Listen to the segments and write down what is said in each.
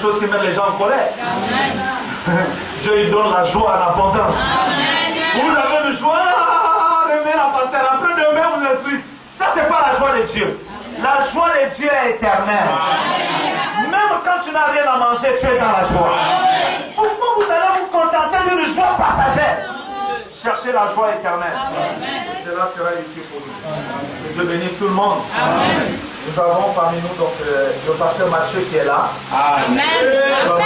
choses qui mettent les gens en colère. Amen. Dieu il donne la joie en abondance. Amen. Vous avez le joie, demain la panthère, après demain vous êtes triste. Ça c'est pas la joie de Dieu. La joie de Dieu est éternelle. Amen. Même quand tu n'as rien à manger, tu es dans la joie. Amen. Pourquoi vous allez vous contenter d'une joie passagère? Cherchez la joie éternelle. Amen. Et cela sera utile pour nous. Que Dieu bénisse tout le monde. Amen. Nous avons parmi nous donc le pasteur Mathieu qui est là. Amen. Amen.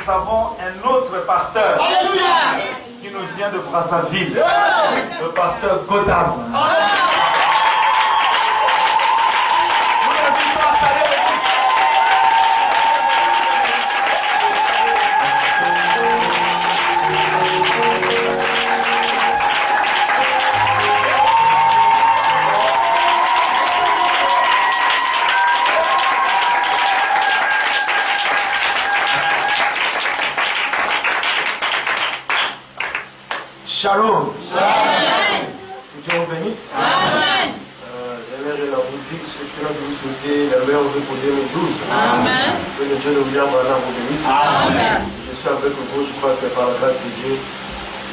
Nous avons un autre pasteur qui nous vient de Brazzaville, le pasteur Godam. Shalom. Amen. Que Dieu vous bénisse. Amen. J'aimerais la boutique, je suis là de vous souhaiter le meilleur vœu pour 2012. Amen. Que le Dieu de William Branham vous bénisse. Amen. Je suis avec vous, je crois que par la grâce de Dieu,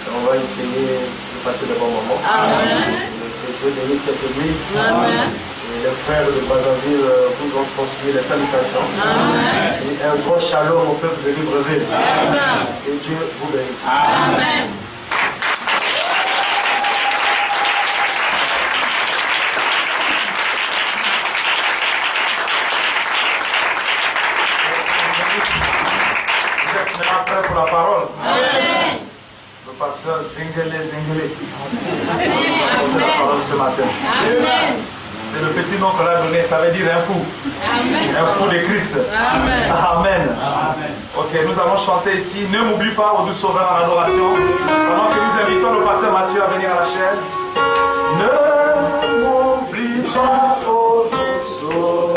on va essayer de passer de bons moments. Amen. Que Dieu bénisse cette église. Amen. Et les frères de Brazzaville vous ont transmis les salutations. Amen. Et un grand shalom au peuple de Libreville. Amen. Que Dieu vous bénisse. Amen. Pour la parole. Amen. Le pasteur Zingele. La parole ce matin. Amen. C'est le petit nom qu'on a donné, ça veut dire un fou. Amen. Un fou de Christ. Amen. Amen. Amen. Ok, nous allons chanter ici. Ne m'oublie pas, ô doux sauveur en adoration. Pendant que nous invitons le pasteur Mathieu à venir à la chaîne. Ne m'oublie pas, ô doux sauveur.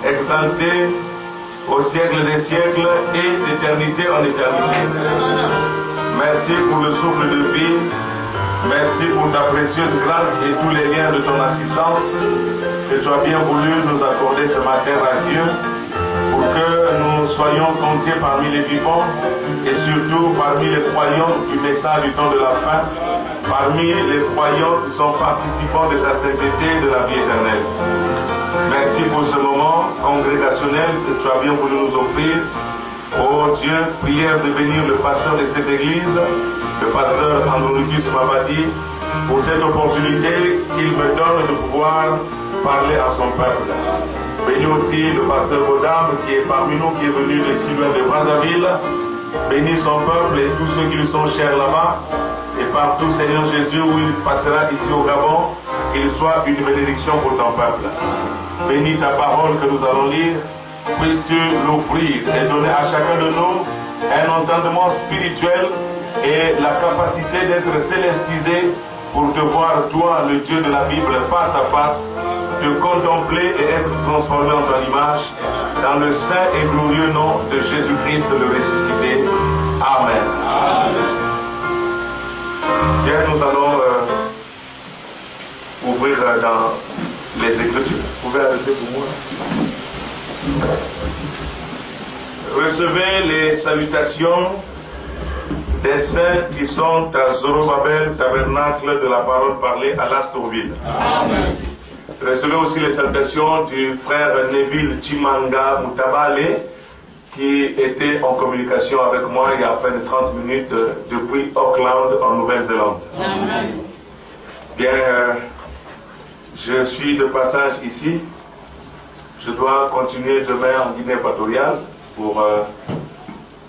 Exalté au siècle des siècles et d'éternité en éternité. Merci pour le souffle de vie. Merci pour ta précieuse grâce et tous les liens de ton assistance que tu as bien voulu nous accorder ce matin à Dieu pour que nous soyons comptés parmi les vivants et surtout parmi les croyants du message du temps de la fin parmi les croyants qui sont participants de ta sainteté et de la vie éternelle. Merci pour ce moment congrégationnel que tu as bien voulu nous offrir. Oh Dieu, prière de bénir le pasteur de cette église, le pasteur Andronicus Mabadi, pour cette opportunité qu'il me donne de pouvoir parler à son peuple. Bénis aussi le pasteur Godam qui est parmi nous, qui est venu de si loin de Brazzaville. Bénis son peuple et tous ceux qui lui sont chers là-bas. Et partout, Seigneur Jésus, où il passera ici au Gabon, qu'il soit une bénédiction pour ton peuple. Bénis ta parole que nous allons lire. Puisses-tu l'offrir et donner à chacun de nous un entendement spirituel et la capacité d'être célestisé pour te voir, toi, le Dieu de la Bible, face à face, te contempler et être transformé en ton image, dans le saint et glorieux nom de Jésus-Christ, le ressuscité. Amen. Amen. Bien, nous allons ouvrir dans les Écritures. Vous pouvez arrêter pour moi. Recevez les salutations des saints qui sont à Zorobabel, tabernacle de la parole parlée à Lastourville. Amen. Recevez aussi les salutations du frère Neville Chimanga Mutabale, qui était en communication avec moi il y a à peine 30 minutes depuis Auckland, en Nouvelle-Zélande. Bien, je suis de passage ici. Je dois continuer demain en Guinée équatoriale pour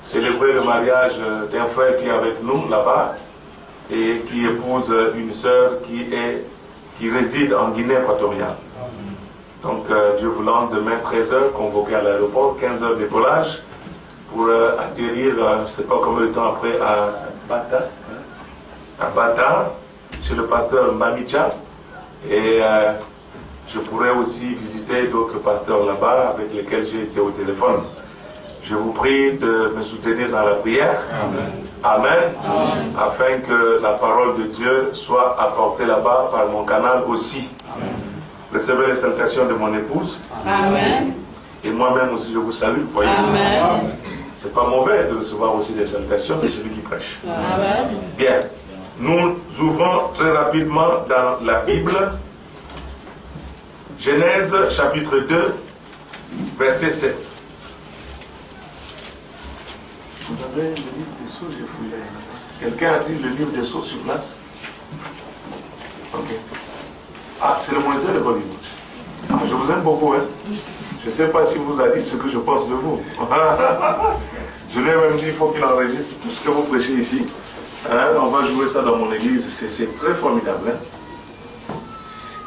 célébrer le mariage d'un frère qui est avec nous là-bas et qui épouse une sœur qui réside en Guinée équatoriale. Donc, Dieu voulant, demain 13h, convoqué à l'aéroport, 15h décollage, pour atterrir, je ne sais pas combien de temps après, à Bata, chez le pasteur Mamicha. Et je pourrais aussi visiter d'autres pasteurs là-bas avec lesquels j'ai été au téléphone. Je vous prie de me soutenir dans la prière. Amen. Amen. Amen. Afin que la parole de Dieu soit apportée là-bas par mon canal aussi. Amen. Recevez les salutations de mon épouse. Amen. Et moi-même aussi, je vous salue. Voyez. Amen. C'est pas mauvais de recevoir aussi des salutations de celui qui prêche. Amen. Bien. Nous ouvrons très rapidement dans la Bible. Genèse chapitre 2, verset 7. Vous avez le livre des Sceaux, j'ai fouillé. Quelqu'un a-t-il le livre des Sceaux sur place? Ok. Ah, c'est le moniteur de Bollywood. Ah, je vous aime beaucoup, hein. Je ne sais pas si vous a dit ce que je pense de vous. Je lui ai même dit, il faut qu'il enregistre tout ce que vous prêchez ici. Hein, on va jouer ça dans mon église, c'est très formidable. Hein.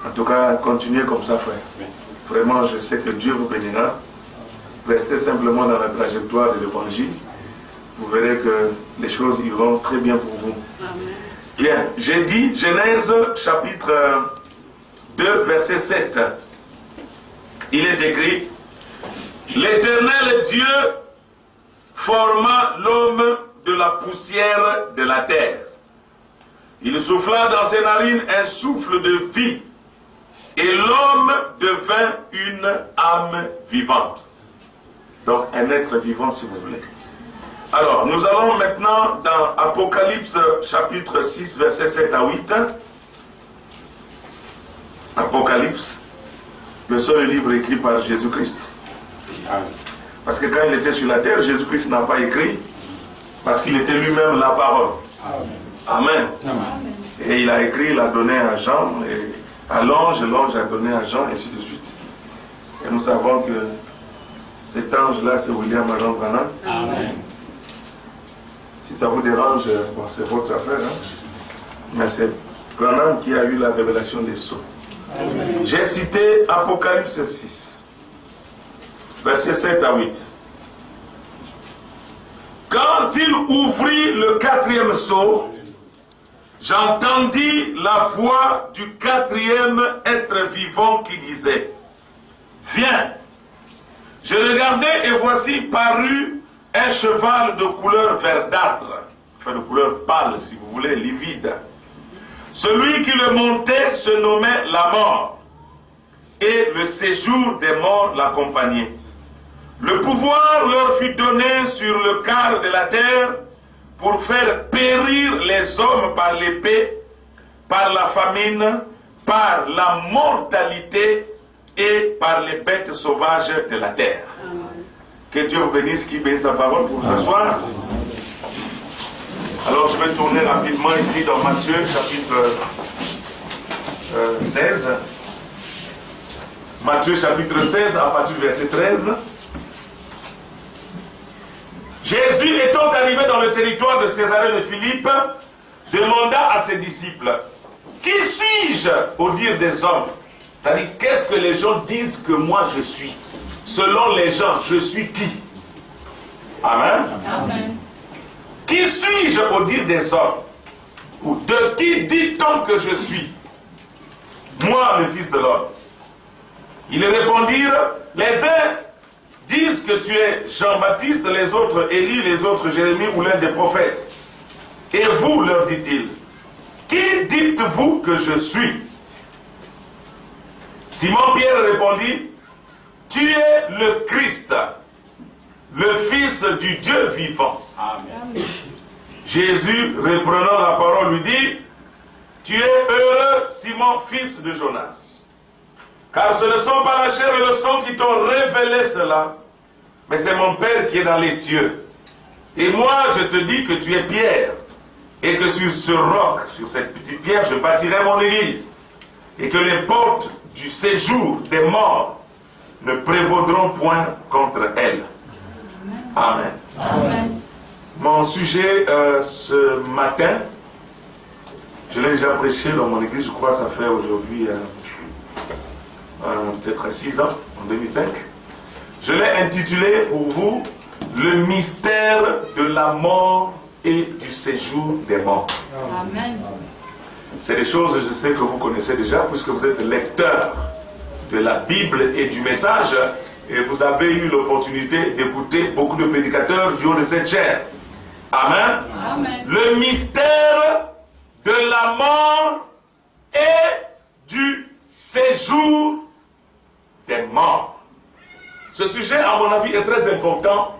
En tout cas, continuez comme ça, frère. Vraiment, je sais que Dieu vous bénira. Restez simplement dans la trajectoire de l'évangile. Vous verrez que les choses iront très bien pour vous. Amen. Bien, j'ai dit Genèse chapitre 2, verset 7. Il est écrit: l'Éternel Dieu forma l'homme de la poussière de la terre. Il souffla dans ses narines un souffle de vie, et l'homme devint une âme vivante. Donc un être vivant, si vous voulez. Alors, nous allons maintenant dans Apocalypse chapitre 6, verset 7 à 8. Apocalypse, le seul livre écrit par Jésus-Christ. Parce que quand il était sur la terre, Jésus-Christ n'a pas écrit, parce qu'il était lui-même la parole. Amen. Amen. Et il a écrit, il a donné à Jean, et à l'ange a donné à Jean, et ainsi de suite. Et nous savons que cet ange-là, c'est William Marion Branham. Amen. Si ça vous dérange, bon, c'est votre affaire, hein? Mais c'est Branham qui a eu la révélation des sceaux. J'ai cité Apocalypse 6, versets 7 à 8. Quand il ouvrit le 4e sceau, j'entendis la voix du 4e être vivant qui disait: viens. Je regardai et voici parut un cheval de couleur verdâtre, enfin de couleur pâle si vous voulez, livide. Celui qui le montait se nommait la mort, et le séjour des morts l'accompagnait. Le pouvoir leur fut donné sur le quart de la terre pour faire périr les hommes par l'épée par la famine, par la mortalité et par les bêtes sauvages de la terre. Que Dieu vous bénisse, qui bénisse sa parole pour ce soir. Alors je vais tourner rapidement ici dans Matthieu chapitre 16. Matthieu chapitre 16 à partir du verset 13. Jésus étant arrivé dans le territoire de Césarée de Philippe, demanda à ses disciples, qui suis-je au dire des hommes? C'est-à-dire, qu'est-ce que les gens disent que moi je suis? Selon les gens, je suis qui? Amen. Amen. Qui suis-je au dire des hommes? Ou de qui dit-on que je suis? Moi, le Fils de l'homme. Ils répondirent, les uns disent que tu es Jean-Baptiste, les autres Élie, les autres Jérémie ou l'un des prophètes. Et vous, leur dit-il, qui dites-vous que je suis? Simon-Pierre répondit, tu es le Christ, le Fils du Dieu vivant. Amen. Jésus, reprenant la parole, lui dit, tu es heureux, Simon, fils de Jonas. Car ce ne sont pas la chair et le sang qui t'ont révélé cela, mais c'est mon Père qui est dans les cieux. Et moi, je te dis que tu es Pierre, et que sur ce roc, sur cette petite pierre, je bâtirai mon église, et que les portes du séjour des morts ne prévaudront point contre elle. Amen. Amen. Mon sujet ce matin, je l'ai déjà prêché dans mon église, je crois que ça fait aujourd'hui peut-être 6 ans, en 2005. Je l'ai intitulé pour vous le mystère de la mort et du séjour des morts. Amen. C'est des choses, je sais que vous connaissez déjà, puisque vous êtes lecteur de la Bible et du message, et vous avez eu l'opportunité d'écouter beaucoup de prédicateurs du haut de cette chair. Amen. Amen. Le mystère de la mort et du séjour des morts. Ce sujet, à mon avis, est très important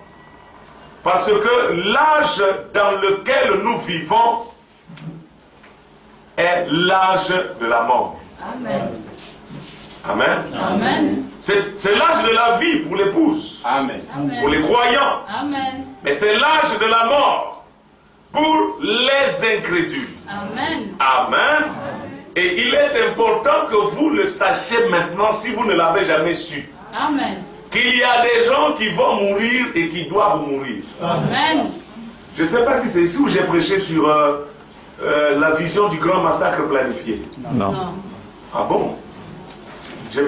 parce que l'âge dans lequel nous vivons est l'âge de la mort. Amen. Amen. Amen. C'est l'âge de la vie pour l'épouse. Amen. Pour les croyants. Amen. Mais c'est l'âge de la mort pour les incrédules. Amen. Amen. Et il est important que vous le sachiez maintenant si vous ne l'avez jamais su. Amen. Qu'il y a des gens qui vont mourir et qui doivent mourir. Amen. Je ne sais pas si c'est ici où j'ai prêché sur la vision du grand massacre planifié. Non. Ah bon? Je n'ai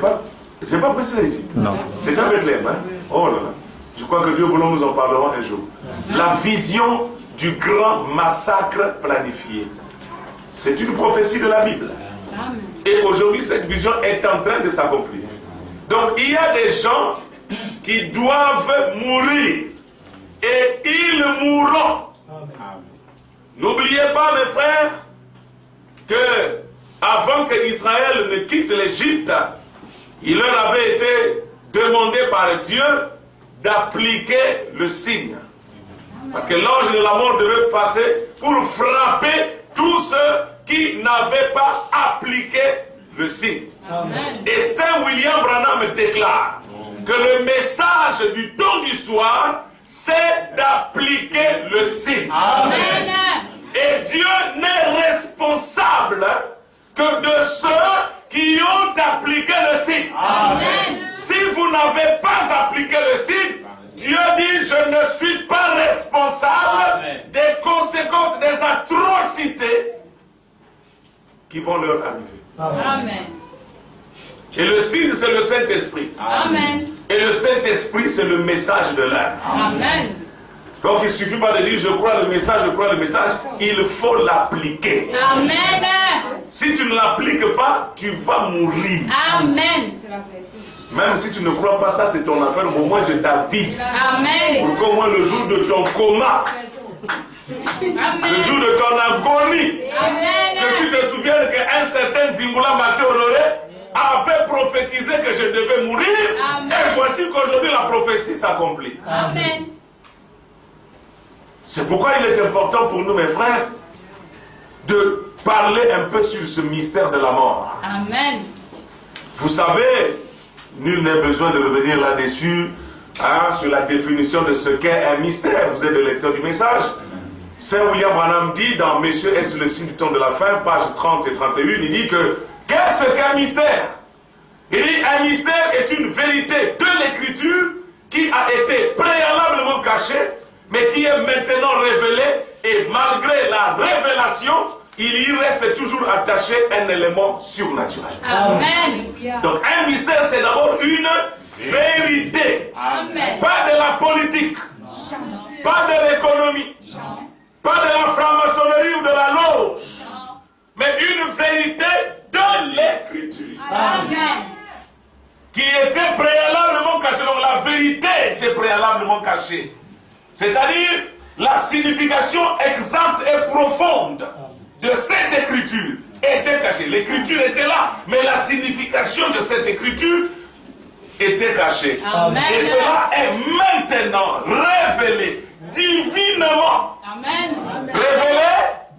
pas précisé ici. Non. C'est un Bethléem, hein? Oh là là. Je crois que Dieu voulant nous en parlerons un jour. La vision du grand massacre planifié. C'est une prophétie de la Bible. Et aujourd'hui, cette vision est en train de s'accomplir. Donc, il y a des gens qui doivent mourir. Et ils mourront. N'oubliez pas, mes frères, que avant que Israël ne quitte l'Égypte, il leur avait été demandé par Dieu d'appliquer le signe. Parce que l'ange de la mort devait passer pour frapper tous ceux qui n'avaient pas appliqué le signe. Amen. Et Saint William Branham déclare que le message du temps du soir, c'est d'appliquer le signe. Amen. Et Dieu n'est responsable que de ceux qui ont appliqué le signe. Amen. Si vous n'avez pas appliqué le signe, Dieu dit, je ne suis pas responsable Amen. Des conséquences, des atrocités qui vont leur arriver. Amen. Et le signe, c'est le Saint-Esprit. Amen. Et le Saint-Esprit, c'est le message de l'âme. Amen. Donc il ne suffit pas de dire, je crois le message, je crois le message. Il faut l'appliquer. Amen. Si tu ne l'appliques pas, tu vas mourir. Amen. Même si tu ne crois pas ça, c'est ton affaire. Au moins, je t'avise. Amen. Pour qu'au moins le jour de ton coma, Amen. Le jour de ton agonie, Amen. Que tu te souviennes qu'un certain Zingula Mathieu Honoré avait prophétisé que je devais mourir. Amen. Et voici qu'aujourd'hui la prophétie s'accomplit. Amen. C'est pourquoi il est important pour nous, mes frères, de parler un peu sur ce mystère de la mort. Amen. Vous savez, nul n'est besoin de revenir là-dessus, sur la définition de ce qu'est un mystère. Vous êtes le lecteur du message. Saint William Branham dit dans Messieurs, est-ce le signe du temps de la fin, page 30 et 31, il dit que qu'est-ce qu'un mystère? Il dit un mystère est une vérité de l'écriture qui a été préalablement cachée, mais qui est maintenant révélée, et malgré la révélation, il y reste toujours attaché un élément surnaturel. Amen. Donc un mystère, c'est d'abord une vérité. Amen. Pas de la politique, pas de l'économie, pas de la franc-maçonnerie ou de la loge, mais une vérité de l'écriture. Amen. Qui était préalablement cachée. Donc la vérité était préalablement cachée. C'est-à-dire la signification exacte et profonde de cette écriture était cachée. L'écriture était là, mais la signification de cette écriture était cachée. Amen. Et cela est maintenant révélé divinement. Amen. Révélé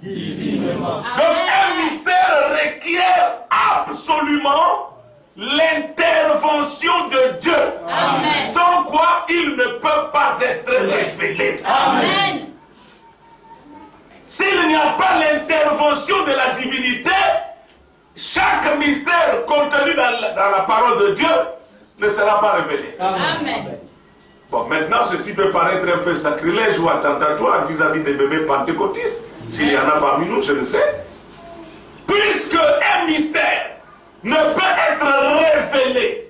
Divinement. Donc un mystère requiert absolument l'intervention de Dieu. Amen. Sans quoi il ne peut pas être révélé. Amen. S'il n'y a pas l'intervention de la divinité, chaque mystère contenu dans la parole de Dieu ne sera pas révélé. Amen. Bon, maintenant, ceci peut paraître un peu sacrilège ou attentatoire vis-à-vis des bébés pentecôtistes. S'il y en a parmi nous, je ne sais. Puisque un mystère ne peut être révélé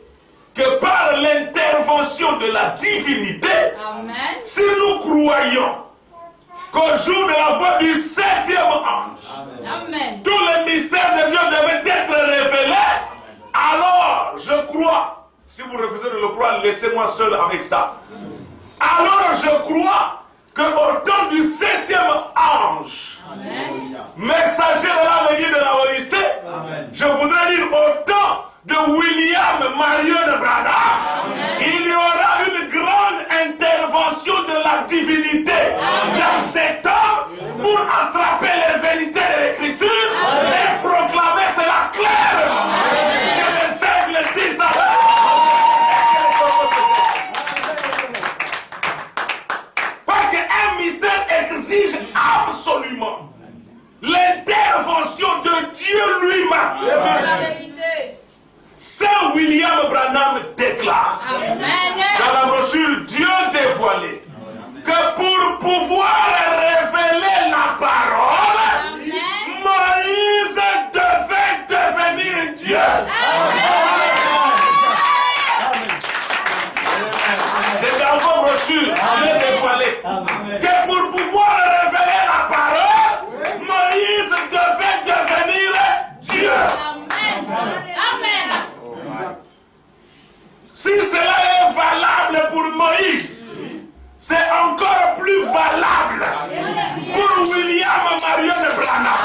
que par l'intervention de la divinité, Amen. si nous croyons qu'au jour de la voix du 7e ange, Amen. tous les mystères de Dieu devaient être révélés, alors je crois, si vous refusez de le croire, laissez-moi seul avec ça. Alors je crois qu'au temps du 7e ange, messager de la venue de la Odyssée, je voudrais dire au temps de William Marion Branham, il y aura une grande intervention de la divinité dans cet temps pour attraper les vérités de l'écriture et proclamer cela clairement. Que les aigles disent parce qu'un mystère exige absolument l'intervention de Dieu lui-même. Saint William Branham déclare dans la brochure Dieu dévoilé que pour pouvoir révéler la parole, Moïse devait devenir Dieu. C'est dans vos brochures Dieu dévoilé que pour pouvoir révéler la parole, Moïse devait devenir Dieu. Si cela est valable pour Moïse, c'est encore plus valable pour William Marion Branham.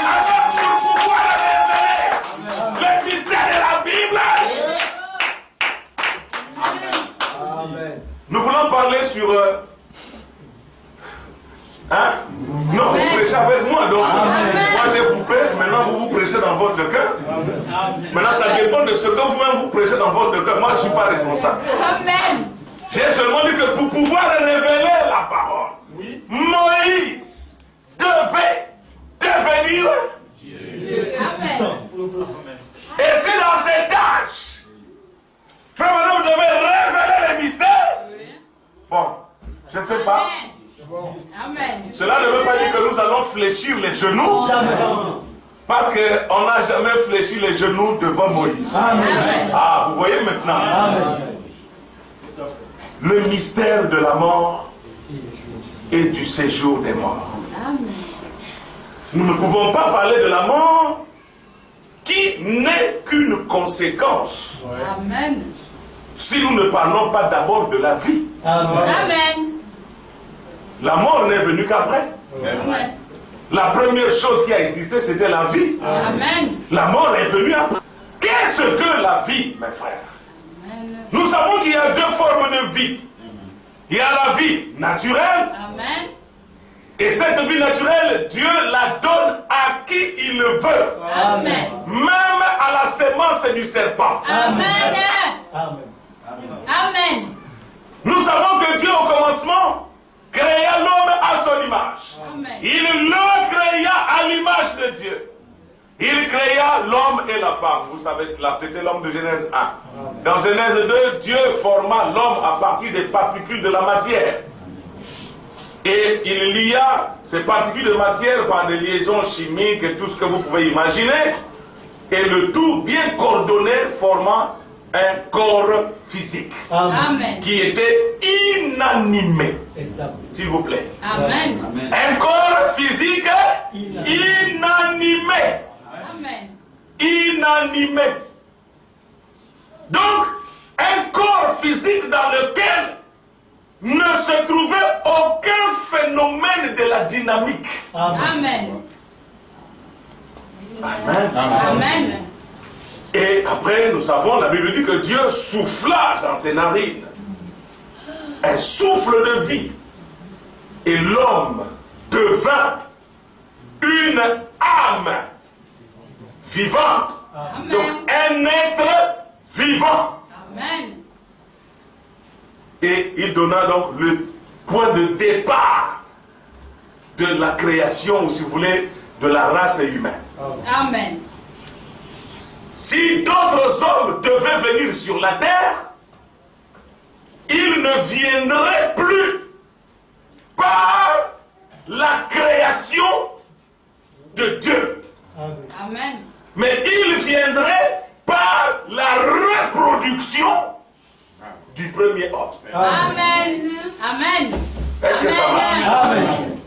Alors pour pouvoir révéler le mystère de la Bible, nous voulons parler sur... Non, vous prêchez avec moi, donc moi j'ai coupé, maintenant vous prêchez dans votre cœur. Maintenant ça dépend de ce que vous-même vous prêchez dans votre cœur. Moi je ne suis pas responsable. J'ai seulement dit que pour pouvoir révéler la parole, Moïse devait devenir Dieu. Et c'est dans cet âge, frère Madame devait révéler les mystères. Bon, je ne sais pas. Amen. Cela ne veut pas dire que nous allons fléchir les genoux. Parce qu'on n'a jamais fléchi les genoux devant Moïse. Amen. Ah, vous voyez maintenant. Amen. Le mystère de la mort et du séjour des morts. Amen. Nous ne pouvons pas parler de la mort qui n'est qu'une conséquence. Amen. Si nous ne parlons pas d'abord de la vie. Amen. La mort n'est venue qu'après. Amen. La première chose qui a existé, c'était la vie. Amen. La mort est venue après. Qu'est-ce que la vie, mes frères? Amen. Nous savons qu'il y a deux formes de vie. Il y a la vie naturelle. Amen. Et cette vie naturelle, Dieu la donne à qui il le veut. Amen. Même à la sémence du serpent. Amen. Amen. Amen. Nous savons que Dieu, au commencement, créa l'homme à son image. Amen. Il le créa à l'image de Dieu. Il créa l'homme et la femme. Vous savez cela, c'était l'homme de Genèse 1. Dans Genèse 2, Dieu forma l'homme à partir des particules de la matière. Et il lia ces particules de matière par des liaisons chimiques et tout ce que vous pouvez imaginer. Et le tout bien coordonné formant un corps physique. Amen. Qui était inanimé. Exact. S'il vous plaît. Amen. Un corps physique inanimé. Amen. Inanimé. Donc, un corps physique dans lequel ne se trouvait aucun phénomène de la dynamique. Amen. Amen. Amen. Et après, nous savons, la Bible dit que Dieu souffla dans ses narines un souffle de vie. Et l'homme devint une âme vivante. Amen. Donc, un être vivant. Amen. Et il donna donc le point de départ de la création, ou si vous voulez, de la race humaine. Amen. Si d'autres hommes devaient venir sur la terre, ils ne viendraient plus par la création de Dieu. Amen. Mais ils viendraient par la reproduction du premier homme. Amen. Amen. Est-ce que ça marche? Amen.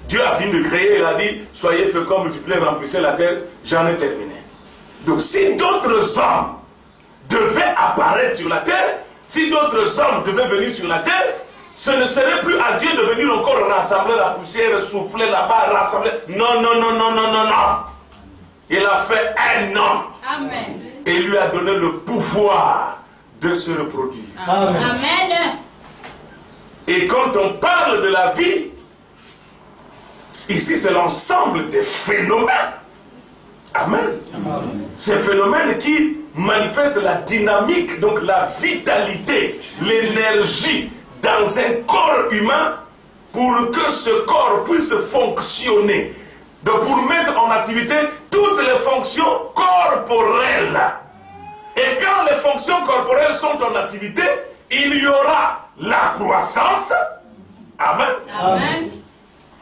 Dieu a fini de créer, il a dit, soyez féconds, multipliez, remplissez la terre, j'en ai terminé. Donc si d'autres hommes devaient apparaître sur la terre, si d'autres hommes devaient venir sur la terre, ce ne serait plus à Dieu de venir encore rassembler la poussière, souffler là-bas, rassembler. Non, non, non, non, non, non, non. Il a fait un homme. Amen. Et lui a donné le pouvoir de se reproduire. Amen. Et quand on parle de la vie, ici c'est l'ensemble des phénomènes. Amen. Ces phénomènes qui manifestent la dynamique, donc la vitalité, l'énergie dans un corps humain pour que ce corps puisse fonctionner. Donc pour mettre en activité toutes les fonctions corporelles. Et quand les fonctions corporelles sont en activité, il y aura la croissance. Amen. Amen.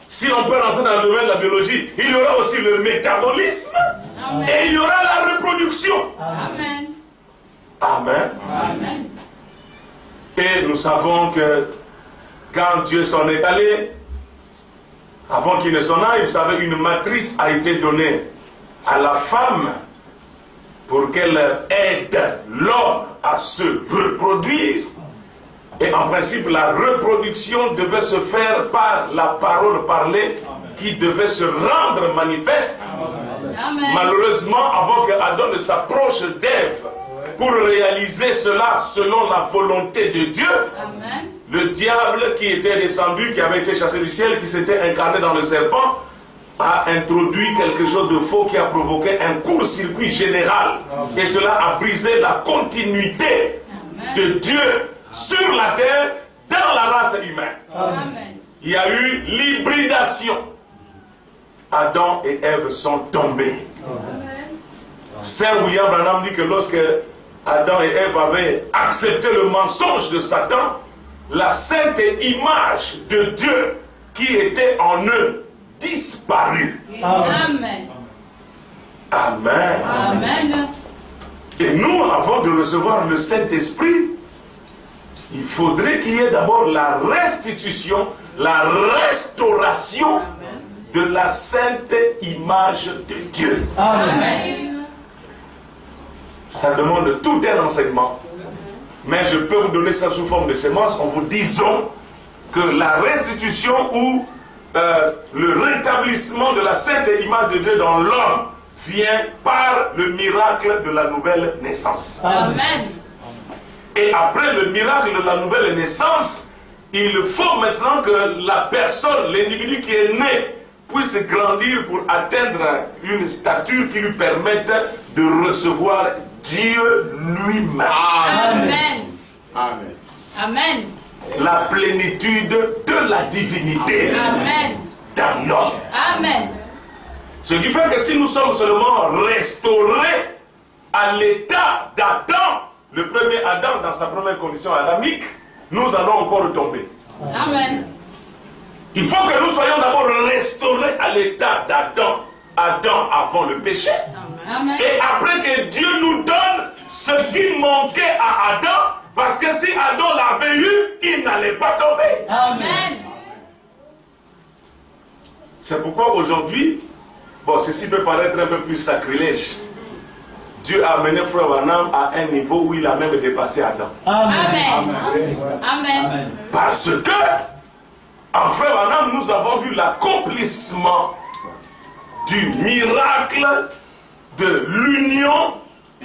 Si on peut rentrer dans le domaine de la biologie, il y aura aussi le métabolisme. Amen. Et il y aura la reproduction. Amen. Amen. Amen. Et nous savons que quand Dieu s'en est allé, avant qu'il ne s'en aille, vous savez, une matrice a été donnée à la femme pour qu'elle aide l'homme à se reproduire. Et en principe, la reproduction devait se faire par la parole parlée qui devait se rendre manifeste. Amen. Malheureusement, avant que Adam ne s'approche d'Ève pour réaliser cela selon la volonté de Dieu, Amen. le diable qui était descendu, qui avait été chassé du ciel, qui s'était incarné dans le serpent, a introduit quelque chose de faux qui a provoqué un court-circuit général. Et cela a brisé la continuité de Dieu sur la terre, dans la race humaine. Amen. Il y a eu l'hybridation. Adam et Ève sont tombés. Saint William Branham dit que lorsque Adam et Ève avaient accepté le mensonge de Satan, la sainte image de Dieu qui était en eux disparut. Amen. Amen. Amen. Et nous, avant de recevoir le Saint-Esprit, il faudrait qu'il y ait d'abord la restitution, la restauration de la sainte image de Dieu. Amen. Ça demande tout un enseignement. Mais je peux vous donner ça sous forme de sémence en vous disant que la restitution ou le rétablissement de la sainte image de Dieu dans l'homme vient par le miracle de la nouvelle naissance. Amen. Et après le miracle de la nouvelle naissance, il faut maintenant que la personne, l'individu qui est né, puisse grandir pour atteindre une stature qui lui permette de recevoir Dieu lui-même. Amen. Amen. Amen. La plénitude de la divinité Amen. dans l'homme. Amen. Ce qui fait que si nous sommes seulement restaurés à l'état d'Adam, le premier Adam dans sa première condition adamique, nous allons encore retomber. Amen. Il faut que nous soyons d'abord restaurés à l'état d'Adam, Adam avant le péché. Amen. Et après que Dieu nous donne ce qui manquait à Adam, parce que si Adam l'avait eu, il n'allait pas tomber. Amen. C'est pourquoi aujourd'hui, bon, ceci peut paraître un peu plus sacrilège. Dieu a amené Frère Branham à un niveau où il a même dépassé Adam. Amen. Amen. Parce que, en Frère Branham, nous avons vu l'accomplissement du miracle de l'union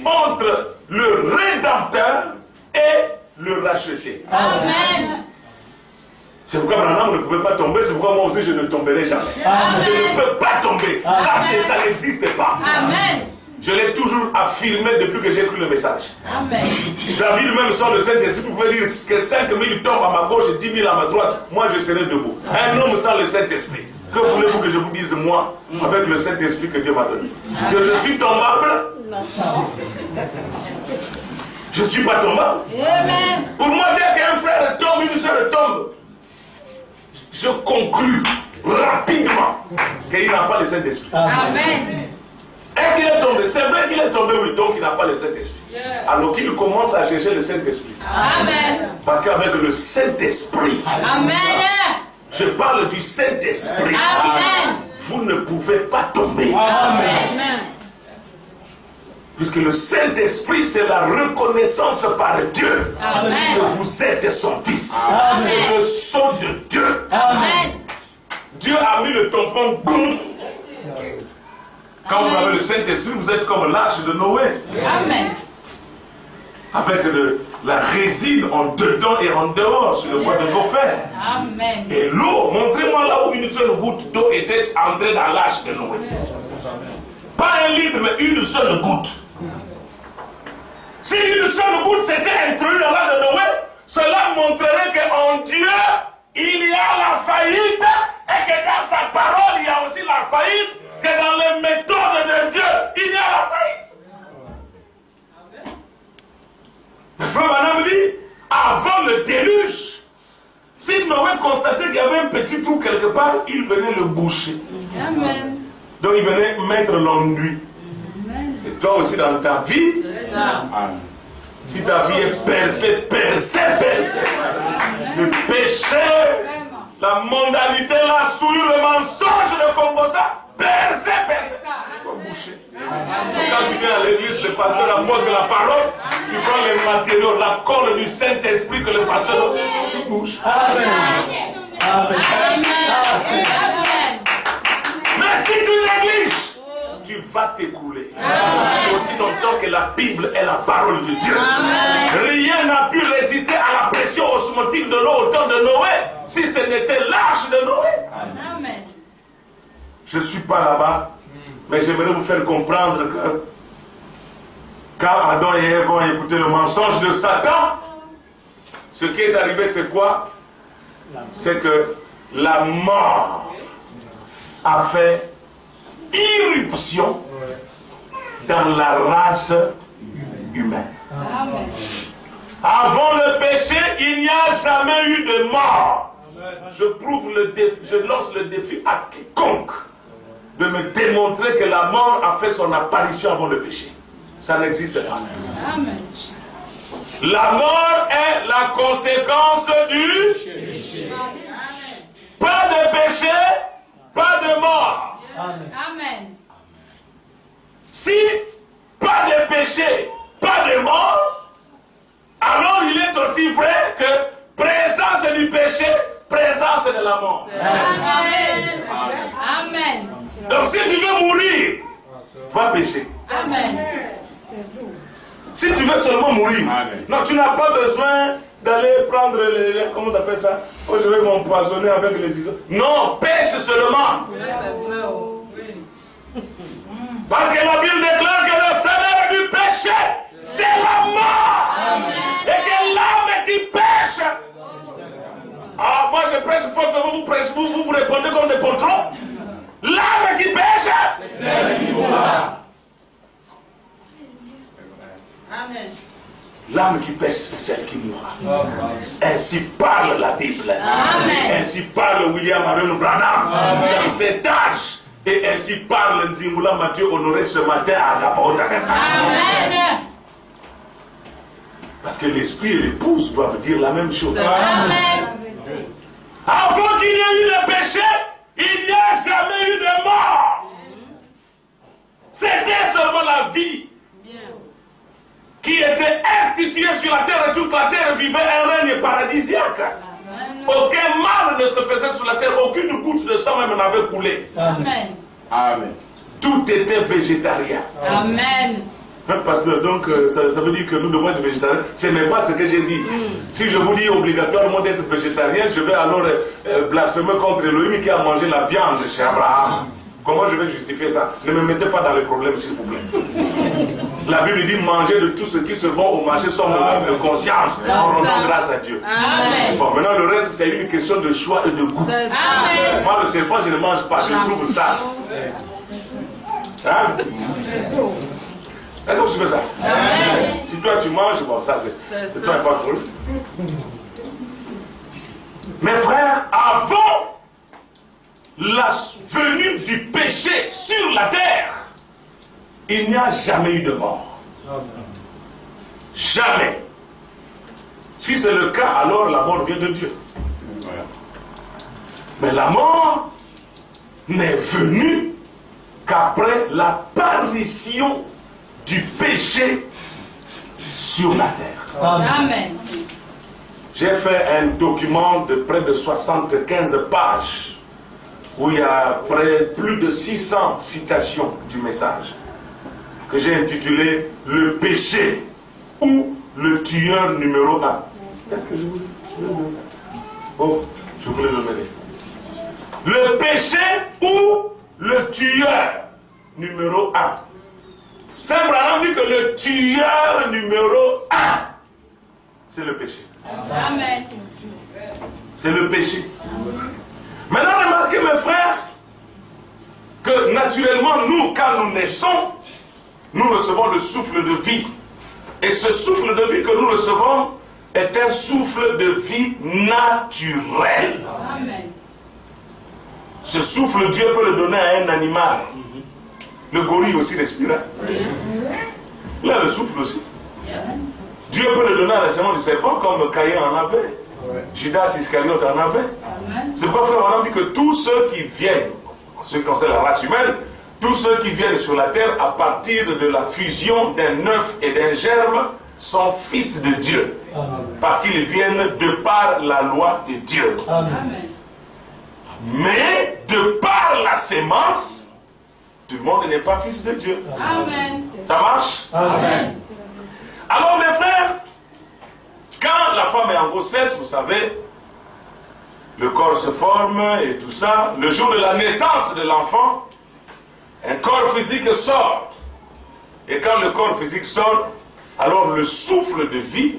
entre le Rédempteur et le racheté. Amen. C'est pourquoi Branham ne pouvait pas tomber, c'est pourquoi moi aussi je ne tomberai jamais. Amen. Je ne peux pas tomber. Ça n'existe pas. Amen. Je l'ai toujours affirmé depuis que j'ai écrit le message. Amen. David même sort le Saint-Esprit, vous pouvez dire que 5 000 tombent à ma gauche et 10 000 à ma droite, moi je serai debout. Un homme sans le Saint-Esprit. Que voulez-vous que je vous dise moi, avec le Saint-Esprit que Dieu m'a donné? Que je suis tombable? Je ne suis pas tombable. Pour moi, dès qu'un frère tombe, une soeur tombe, je conclus rapidement qu'il n'a pas le Saint-Esprit. Amen. Est-ce qu'il est tombé? C'est vrai qu'il est tombé, oui, donc il n'a pas le Saint-Esprit. Alors qu'il commence à chercher le Saint-Esprit. Amen. Parce qu'avec le Saint-Esprit, Amen. je parle du Saint-Esprit, Amen. vous ne pouvez pas tomber. Amen. Puisque le Saint-Esprit, c'est la reconnaissance par Dieu Amen. que vous êtes son fils. Amen. C'est le son de Dieu. Amen. Dieu a mis le tampon, boum. Quand vous avez le Saint-Esprit, vous êtes comme l'arche de Noé. Amen. Avec la résine en dedans et en dehors sur le bois de Gopher. Amen. Et l'eau, montrez-moi là où une seule goutte d'eau était entrée dans l'arche de Noé. Pas un litre, mais une seule goutte. Si une seule goutte s'était introduite dans l'arche de Noé, cela montrerait qu'en Dieu, il y a la faillite et que dans sa parole, il y a aussi la faillite, que dans les méthodes de Dieu, il y a la faillite. Mais Frère Branham dit, avant le déluge, si Noé constatait qu'il y avait un petit trou quelque part, il venait le boucher. Amen. Donc il venait mettre l'enduit. Et toi aussi dans ta vie, si ta vie est percée, le péché, la mondanité, la souillure, le mensonge, le combosa, percé. Il faut boucher. Quand tu viens à l'église, le pasteur apporte la parole, tu prends les matériaux, la colle du Saint-Esprit que le pasteur, tu bouges. Amen. Mais si tu négliges, tu vas t'écrouler. Aussi longtemps que la Bible est la parole de Dieu. Amen. Rien n'a pu résister à la pression osmotique de l'eau au temps de Noé, si ce n'était l'arche de Noé. Amen. Je ne suis pas là-bas, mais j'aimerais vous faire comprendre que quand Adam et Ève ont écouté le mensonge de Satan, ce qui est arrivé, c'est quoi? C'est que la mort a fait irruption dans la race humaine. Amen. Avant le péché, il n'y a jamais eu de mort. Je lance le défi à quiconque de me démontrer que la mort a fait son apparition avant le péché. Ça n'existe pas. Amen. La mort est la conséquence du péché. Pas de péché, pas de mort. Amen. Si pas de péché, pas de mort, alors il est aussi vrai que présence du péché, présence de la mort. Amen. Amen. Donc si tu veux mourir, va pécher. Amen. Si tu veux seulement mourir, non, tu n'as pas besoin d'aller prendre comment on appelle ça? Oh, je vais m'empoisonner avec les isoles. Non, pêche seulement. Parce que la Bible déclare que le salaire du péché, c'est la mort. Amen. Et que l'âme qui pêche. Ah, moi je prêche fortement, vous répondez comme des poltrons. L'âme qui pêche, c'est celle qui mourra. Amen. L'âme qui pêche, c'est celle qui mourra. Ainsi parle la Bible. Amen. Ainsi parle William Marion Branham dans cet âge. Et ainsi parle Nzimboula Mathieu Honoré ce matin à Gapaota. Amen. Parce que l'esprit et l'épouse doivent dire la même chose. Amen. Avant qu'il y ait eu le péché, il n'y a jamais eu de mort. C'était seulement la vie qui était instituée sur la terre et toute la terre vivait un règne paradisiaque. Aucun mal ne se faisait sur la terre, aucune goutte de sang même n'avait coulé. Amen. Amen. Tout était végétarien. Amen. Pasteur, donc ça veut dire que nous devons être végétariens. Ce n'est pas ce que j'ai dit. Si je vous dis obligatoirement d'être végétarien, je vais alors blasphémer contre Elohim qui a mangé la viande chez Abraham. Comment je vais justifier ça? Ne me mettez pas dans les problèmes, s'il vous plaît. La Bible dit manger de tout ce qui se vend au marché sans motif de conscience. En rendant grâce à Dieu. Amen. Bon, maintenant le reste, c'est une question de choix et de goût. Amen. Moi, le serpent, je ne mange pas, je trouve ça. Hein? Est-ce que vous suivez ça? Amen. Si toi tu manges, bon, ça c'est toi pas trop. Mes frères, avant la venue du péché sur la terre, il n'y a jamais eu de mort. Jamais. Si c'est le cas, alors la mort vient de Dieu. Mais la mort n'est venue qu'après l'apparition du péché sur la terre. Amen. J'ai fait un document de près de 75 pages où il y a plus de 600 citations du message que j'ai intitulé « Le péché ou le tueur numéro 1 ». Qu'est-ce que je voulais dire? Oh, je voulais le mener. Le péché ou le tueur numéro 1. Saint Branham dit que le tueur numéro 1, c'est le péché. Amen. C'est le péché. Maintenant, remarquez, mes frères, que naturellement, nous, quand nous naissons, nous recevons le souffle de vie. Et ce souffle de vie que nous recevons est un souffle de vie naturel. Amen. Ce souffle, Dieu peut le donner à un animal. Le gorille aussi respire. Il a le souffle aussi. Dieu peut le donner à la semence du serpent comme Caïn en avait. Judas Iscariote en avait. C'est pourquoi frère Branham dit que tous ceux qui viennent, ceux qui concernent la race humaine, tous ceux qui viennent sur la terre à partir de la fusion d'un œuf et d'un germe sont fils de Dieu. Parce qu'ils viennent de par la loi de Dieu. Amen. Mais de par la sémence, tout le monde n'est pas fils de Dieu. Amen. Ça marche? Amen. Alors mes frères, quand la femme est en grossesse, vous savez, le corps se forme et tout ça. Le jour de la naissance de l'enfant, un corps physique sort. Et quand le corps physique sort, alors le souffle de vie,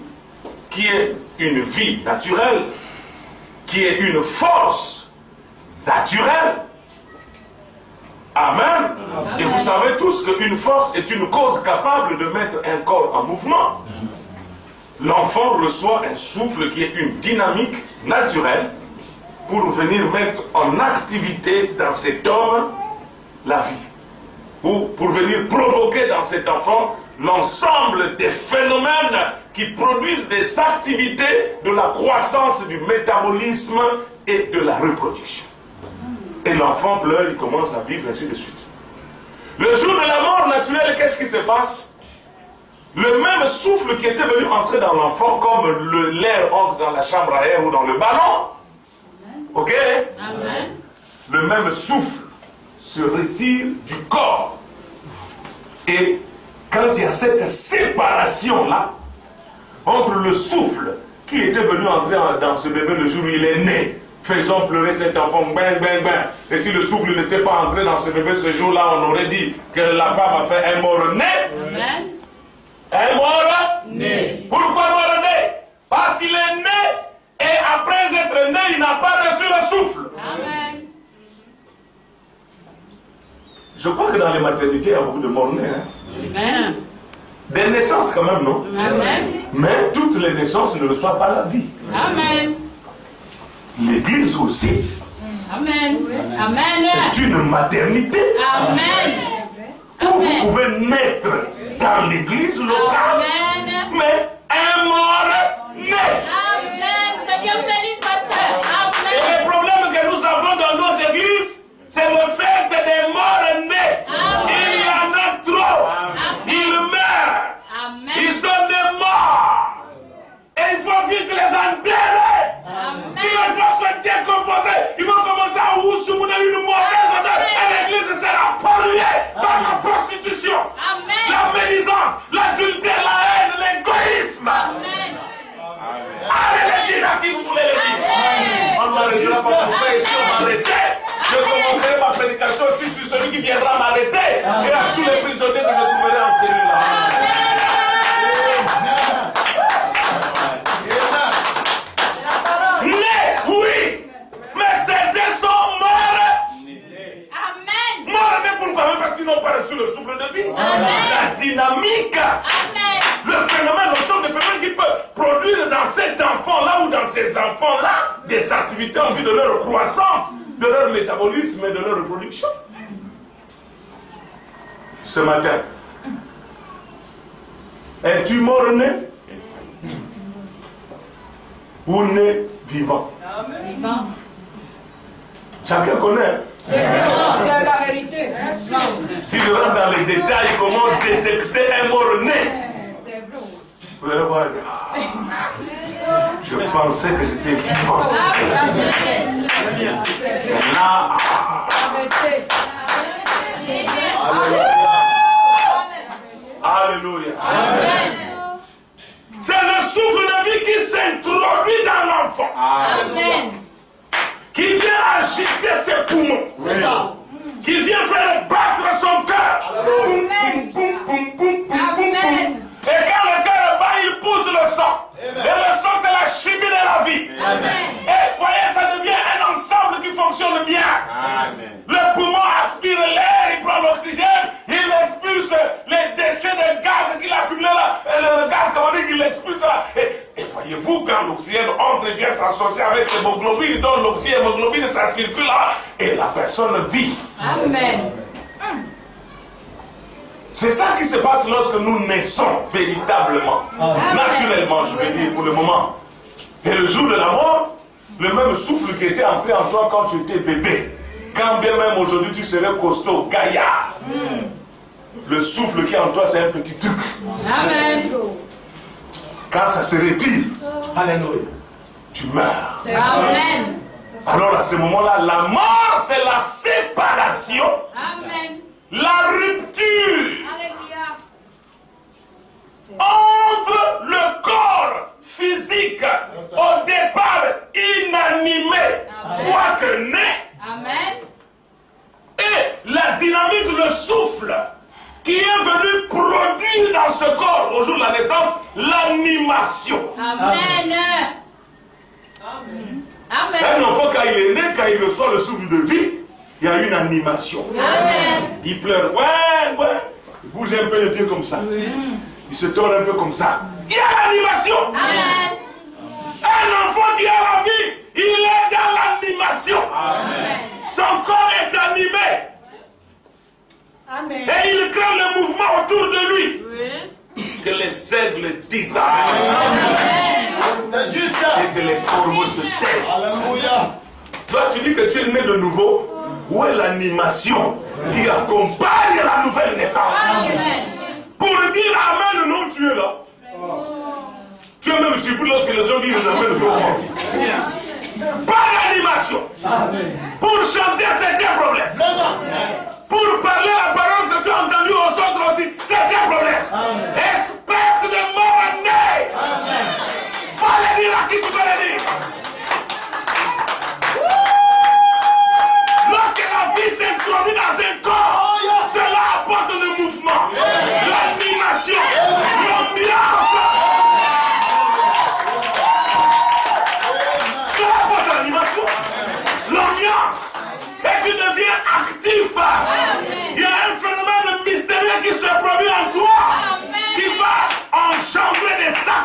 qui est une vie naturelle, qui est une force naturelle, Amen. Amen. Et vous savez tous qu'une force est une cause capable de mettre un corps en mouvement. L'enfant reçoit un souffle qui est une dynamique naturelle pour venir mettre en activité dans cet homme la vie. Ou pour venir provoquer dans cet enfant l'ensemble des phénomènes qui produisent des activités de la croissance du métabolisme et de la reproduction. Et l'enfant pleure, il commence à vivre, ainsi de suite. Le jour de la mort naturelle, qu'est-ce qui se passe? Le même souffle qui était venu entrer dans l'enfant, comme l'air entre dans la chambre à air ou dans le ballon. Ok? Amen. Le même souffle se retire du corps. Et quand il y a cette séparation-là, entre le souffle Qui était venu entrer dans ce bébé le jour où il est né? Faisons pleurer cet enfant, ben, ben, ben. Et si le souffle n'était pas entré dans ce bébé ce jour-là, on aurait dit que la femme a fait un mort-né. Amen. Un mort-né. Pourquoi mort-né? Parce qu'il est né et après être né, il n'a pas reçu le souffle. Amen. Je crois que dans les maternités, il y a beaucoup de morts-nés. Amen. Des naissances quand même, non? Amen. Mais toutes les naissances ne reçoivent pas la vie. Amen. L'église aussi Amen. Amen. est une maternité. Amen. Où vous pouvez naître dans l'église locale, Amen. mais un mort-né. Amen. Que Dieu bénisse, pasteur. Et Amen. le problème que nous avons dans nos églises, c'est le fait des morts-nés. Il y en a trop. Ils meurent. Amen. Ils sont des morts. Et il faut vite les enterrer. Sinon, ils vont se décomposer. Ils vont commencer à oussoumer une mauvaise odeur. Et l'église sera polluée par la prostitution, Amen. la médisance, l'adultère, la haine, l'égoïsme. Amen. Allez les dire à qui vous voulez le dire. On m'arrêtera pas pour ça ici, on m'arrêtait. Je commencerai ma prédication aussi sur celui qui viendra m'arrêter. Et à tous les prisonniers que je trouverai en cellule là. Nés, oui, mais certains sont morts. Amen. Morts, mais pourquoi? Même parce qu'ils n'ont pas reçu le souffle de vie. La dynamique, Amen. le phénomène, le sont des phénomènes qui peuvent produire dans cet enfant-là ou dans ces enfants-là des activités en vue de leur croissance, de leur métabolisme et de leur reproduction. Ce matin, es-tu mort-né ou né vivant? Vivant. Chacun connaît. C'est la vérité. Si je rentre dans les détails, comment détecter un mort-né, vous allez voir. Je pensais que j'étais vivant. Là, alléluia. C'est le souffle de vie qui s'introduit dans l'enfant. Amen. Qui vient agiter ses poumons. Qui vient faire battre son cœur. Amen. Boum, boum, boum, boum, boum, boum. Amen. Et quand le cœur bat, il pousse le sang. Et le sang, c'est la chimie de la vie. Amen. Et voyez, ça devient un ensemble qui fonctionne bien. Amen. Le poumon aspire l'air, il prend l'oxygène, il expulse les déchets de gaz qu'il a accumulés là. Et le gaz, comment dire, il expulse là. Et voyez-vous, quand l'oxygène entre et vient s'associer avec l'hémoglobine, donc l'oxygène, l'hémoglobine, ça circule là. Et la personne vit. Amen. C'est ça qui se passe lorsque nous naissons véritablement, naturellement, je vais dire pour le moment. Et le jour de la mort, le même souffle qui était entré en toi quand tu étais bébé, quand bien même aujourd'hui tu serais costaud, gaillard, le souffle qui est en toi, c'est un petit truc. Amen. Quand ça se retire, alléluia, tu meurs. Amen. Alors à ce moment-là, la mort, c'est la séparation, Amen. la rupture Alléluia. entre le corps physique au départ inanimé, quoique né, Amen. et la dynamique, le souffle qui est venu produire dans ce corps au jour de la naissance l'animation. Amen. Amen. Un enfant, quand il est né, quand il reçoit le souffle de vie, il y a une animation. Amen. Il pleure, ouais, il bouge un peu les pieds comme ça. Il se tord un peu comme ça. Il y a l'animation. Amen. Un enfant qui a la vie, il est dans l'animation. Amen. Son corps est animé. Amen. Et il crée le mouvement autour de lui. Oui. Que les aigles disent Amen. Amen. C'est juste ça. Et que les corbeaux se taisent. Alléluia. Toi, tu dis que tu es né de nouveau. Où est l'animation qui accompagne la nouvelle naissance? Amen. Pour dire Amen, non, tu es là. Tu es même surpris lorsque les gens disent Amen trop fort. Pas d'animation. Pour chanter, c'est un problème. Vraiment. Pour parler la parole que tu as entendue aux autres aussi, c'est un problème. Espèce de mort-né. Va le dire à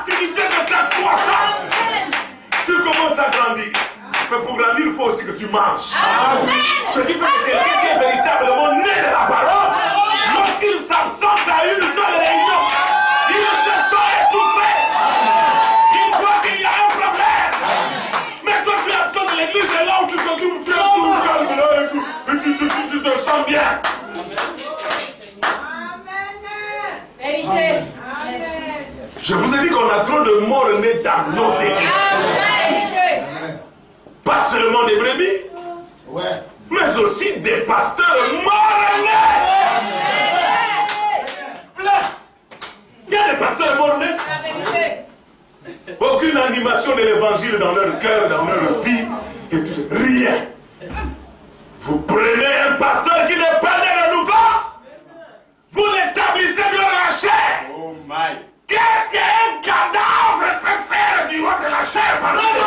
l'activité de ta croissance. Tu commences à grandir. Mais pour grandir, il faut aussi que tu manges. Ce qui fait que quelqu'un qui est véritablement né de la parole, lorsqu'il s'absente à une seule réunion, il se sent étouffé. Il croit qu'il y a un problème. Mais toi, tu es absent de l'église, et là où tu te trouves, tu es tout calme là et tout. Et tu te sens bien. Vérité. Je vous ai dit qu'on a trop de morts nés dans nos églises. Pas seulement des brebis, mais aussi des pasteurs morts-nés. Il y a des pasteurs morts-nés. Aucune animation de l'évangile dans leur cœur, dans leur vie, et tout, rien. Vous prenez un pasteur qui n'est pas né de nouveau, vous l'établissez dans la chair. Oh my. Qu'est-ce qu'un cadavre peut faire du haut de la chair, par exemple?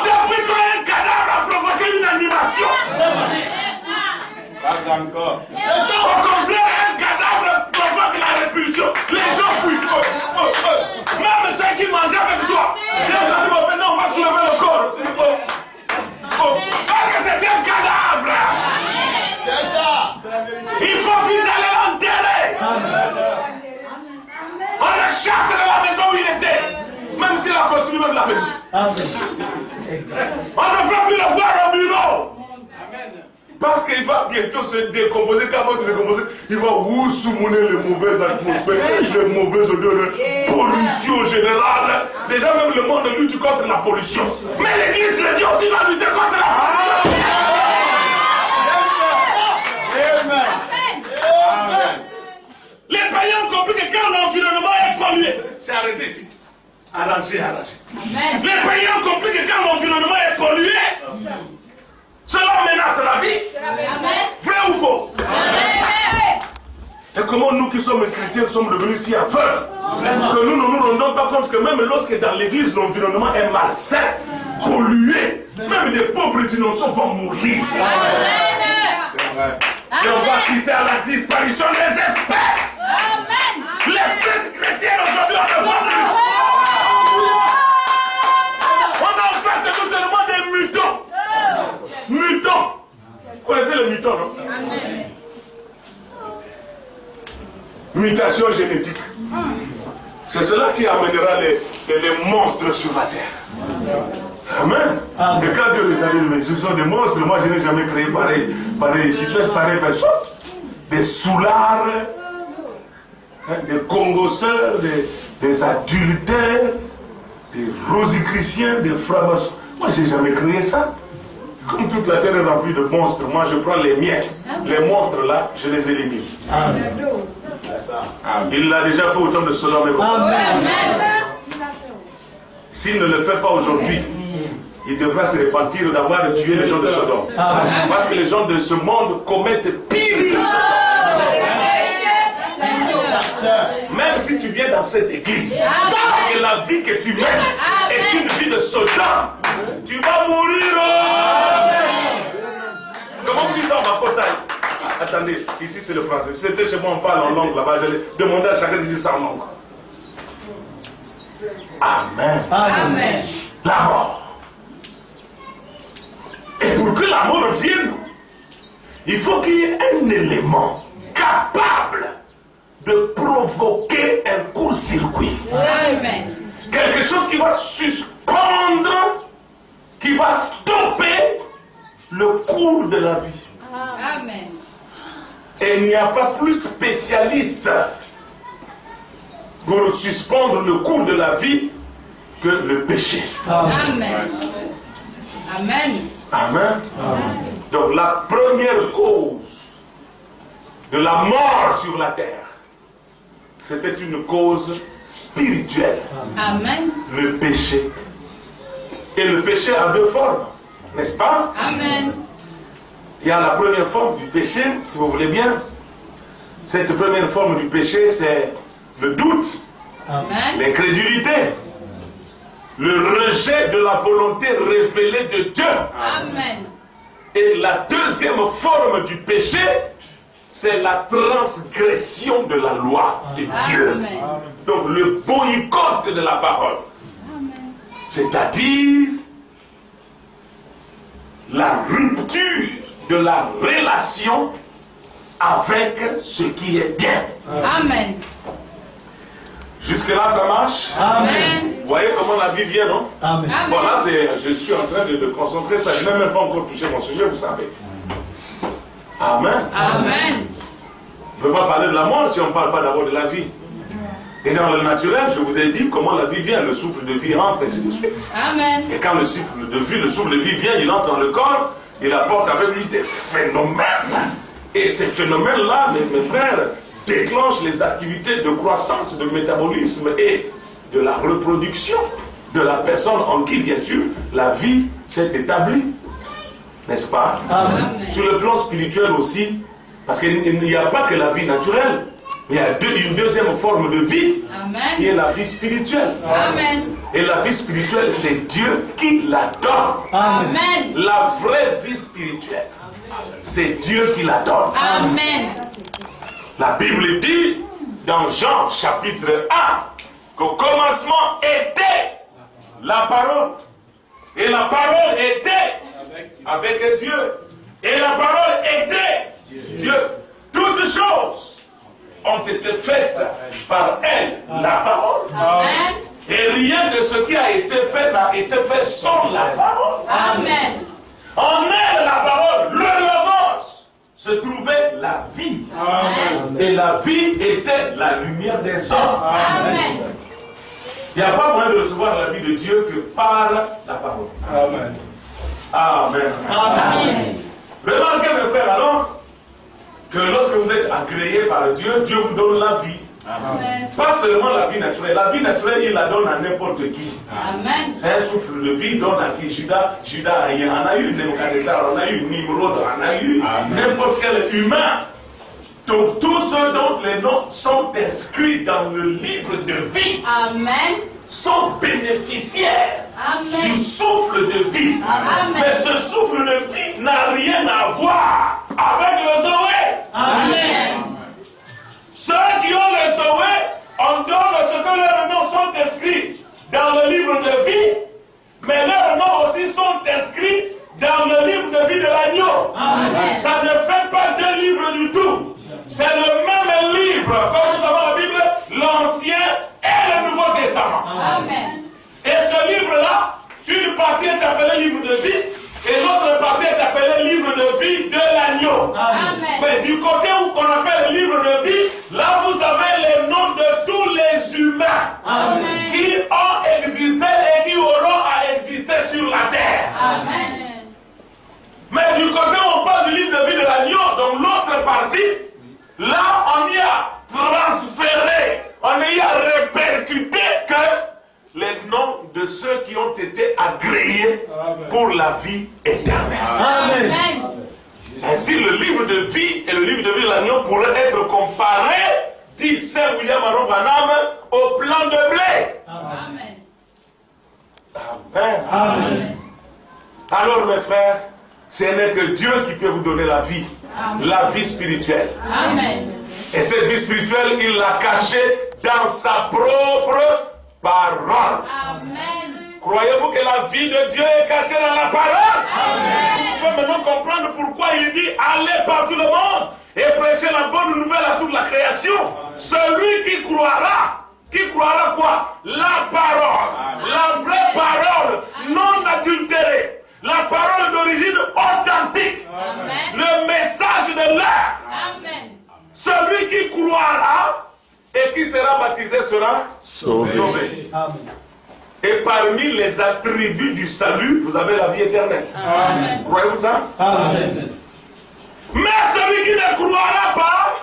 Depuis qu'un cadavre a provoqué une animation. Pas encore. Au contraire, un cadavre provoque la répulsion. Les gens fuient. Même ceux qui mangeaient avec toi. Maintenant, on va soulever le corps. Parce que c'est un cadavre. Il faut vite aller l'enterrer. On le chasse de la maison où il était. Même s'il a construit même la maison. On ne fera plus le voir au bureau. Parce qu'il va bientôt se décomposer. Quand il va se décomposer, il va soumonner les mauvaises atmosphères, les mauvaises odeurs, pollution générale. Déjà même le monde lutte contre la pollution. Mais l'église de Dieu aussi va lutter contre la pollution. Les païens ont compris que quand l'environnement est pollué, c'est arrêté ici. Arrangé. Les païens ont compris que quand l'environnement est pollué, cela menace la vie. Vrai ou faux? Et comment nous qui sommes chrétiens sommes devenus si aveugles que nous ne nous rendons pas compte que même lorsque dans l'église l'environnement est malsain, pollué, même des pauvres innocents vont mourir. Et on va assister à la disparition des espèces. L'espèce chrétienne aujourd'hui, on ne voit plus. On en fait, c'est tout seulement des mutants. Mutants. Vous connaissez les mutants, non? Mutation génétique. C'est cela qui amènera les monstres sur la terre. Amen. Et quand Dieu les a dit, mais ce sont des monstres, moi je n'ai jamais créé pareil situation, pareille personne. Des soulards, des congosseurs, des adultères, des rosicruciens, des francs-maçons. Moi je n'ai jamais créé ça. Comme toute la terre est remplie de monstres, moi je prends les miens. Les monstres là, je les élimine. Amen. Il l'a déjà fait au temps de Sodome et Gomorrhe. S'il ne le fait pas aujourd'hui, il devra se repentir d'avoir tué les gens de Sodome. Parce que les gens de ce monde commettent pire que Sodome. Même si tu viens dans cette église, et la vie que tu mènes est une vie de Sodome, tu vas mourir. Comment vous dites ça en Makotaï? Attendez, ici c'est le français. Si c'était chez moi, on parle en langue là-bas. J'allais demander à chacun de dire ça en langue. Amen. Amen. La mort. Et pour que la mort vienne, il faut qu'il y ait un élément capable de provoquer un court-circuit. Amen. Quelque chose qui va suspendre, qui va stopper le cours de la vie. Amen. Et il n'y a pas plus spécialiste pour suspendre le cours de la vie que le péché. Amen. Amen. Amen. Donc la première cause de la mort sur la terre, c'était une cause spirituelle. Amen. Le péché. Et le péché a deux formes, n'est-ce pas? Amen. Il y a la première forme du péché, si vous voulez bien. Cette première forme du péché, c'est le doute, l'incrédulité, le rejet de la volonté révélée de Dieu. Amen. Et la deuxième forme du péché, c'est la transgression de la loi de Dieu. Amen. donc le boycott de la parole. C'est-à-dire la rupture de la relation avec ce qui est bien. Amen. Jusque-là, ça marche? Amen. Vous voyez comment la vie vient, non? Amen. Bon, là, je suis en train de me concentrer, ça, je n'ai même pas encore touché mon sujet, vous savez. Amen. Amen. On ne peut pas parler de la mort si on ne parle pas d'abord de la vie. Et dans le naturel, je vous ai dit comment la vie vient, le souffle de vie rentre, et ainsi de suite. Amen. Et quand le souffle de vie vient, il entre dans le corps, il apporte avec lui des phénomènes. Et ces phénomènes-là, mes frères, déclenchent les activités de croissance, de métabolisme et de la reproduction de la personne en qui, bien sûr, la vie s'est établie. N'est-ce pas? Amen. Sur le plan spirituel aussi, parce qu'il n'y a pas que la vie naturelle, il y a une deuxième forme de vie, Amen. qui est la vie spirituelle. Amen. Et la vie spirituelle, c'est Dieu qui la donne. Amen. La vraie vie spirituelle, c'est Dieu qui la donne. Amen. La Bible dit dans Jean chapitre 1 qu'au commencement était la parole. Et la parole était avec Dieu. Et la parole était Dieu. Toutes choses ont été faites par elle, la parole. Amen. Et rien de ce qui a été fait n'a été fait sans la parole. Amen. En elle, la parole, le logos, se trouvait la vie. Amen. Et la vie était la lumière des hommes. Amen. Il n'y a pas moyen de recevoir la vie de Dieu que par la parole. Amen. Amen. Amen. Remarquez, mes frères, alors, que lorsque vous êtes agréés par Dieu, Dieu vous donne la vie. Amen. Pas seulement la vie naturelle. La vie naturelle, il la donne à n'importe qui. Amen. C'est un souffle de vie, donne à qui? Judas en a eu, Nebuchadnezzar en a eu, Nimrod en a eu, n'importe quel humain. Donc tous ceux dont les noms sont inscrits dans le livre de vie Amen. sont bénéficiaires du Amen. souffle de vie. Amen. Mais ce souffle de vie n'a rien à voir avec le Zoé. Amen. Ceux qui ont le Zoé, on donne ce que leurs noms sont inscrits dans le livre de vie, mais leurs noms aussi sont inscrits dans le livre de vie de l'agneau. Amen. Ça ne fait pas deux livres du tout. C'est le même livre, comme nous avons la Bible, l'Ancien et le Nouveau Testament. Amen. Et ce livre-là, une partie est appelée livre de vie, et l'autre partie est appelée livre de vie de l'agneau. Amen. Mais du côté où on appelle livre de vie, là vous avez les noms de tous les humains Amen. qui ont existé et qui auront à exister sur la terre. Amen. Mais du côté où on parle du livre de vie de l'agneau, donc l'autre partie, là on y a transféré, on y a répercuté que les noms de ceux qui ont été agréés pour la vie éternelle. Amen. Amen. Ainsi, le livre de vie et le livre de vie de l'agneau pourraient être comparés, dit Saint William Aron Branham, au plan de blé. Amen. Amen. Amen. Alors, mes frères, ce n'est que Dieu qui peut vous donner la vie, Amen. la vie spirituelle. Amen. Et cette vie spirituelle, il l'a cachée dans sa propre parole. Amen. Croyez-vous que la vie de Dieu est cachée dans la parole? Amen. Vous pouvez maintenant comprendre pourquoi il dit allez par tout le monde et prêchez la bonne nouvelle à toute la création. Celui qui croira quoi? La parole, la vraie parole, non adultérée, la parole d'origine authentique, Amen. le message de l'heure. Amen. Celui qui croira et qui sera baptisé sera sauvé. Amen. Et parmi les attributs du salut, vous avez la vie éternelle. Amen. Croyez-vous ça? Amen. Mais celui qui ne croira pas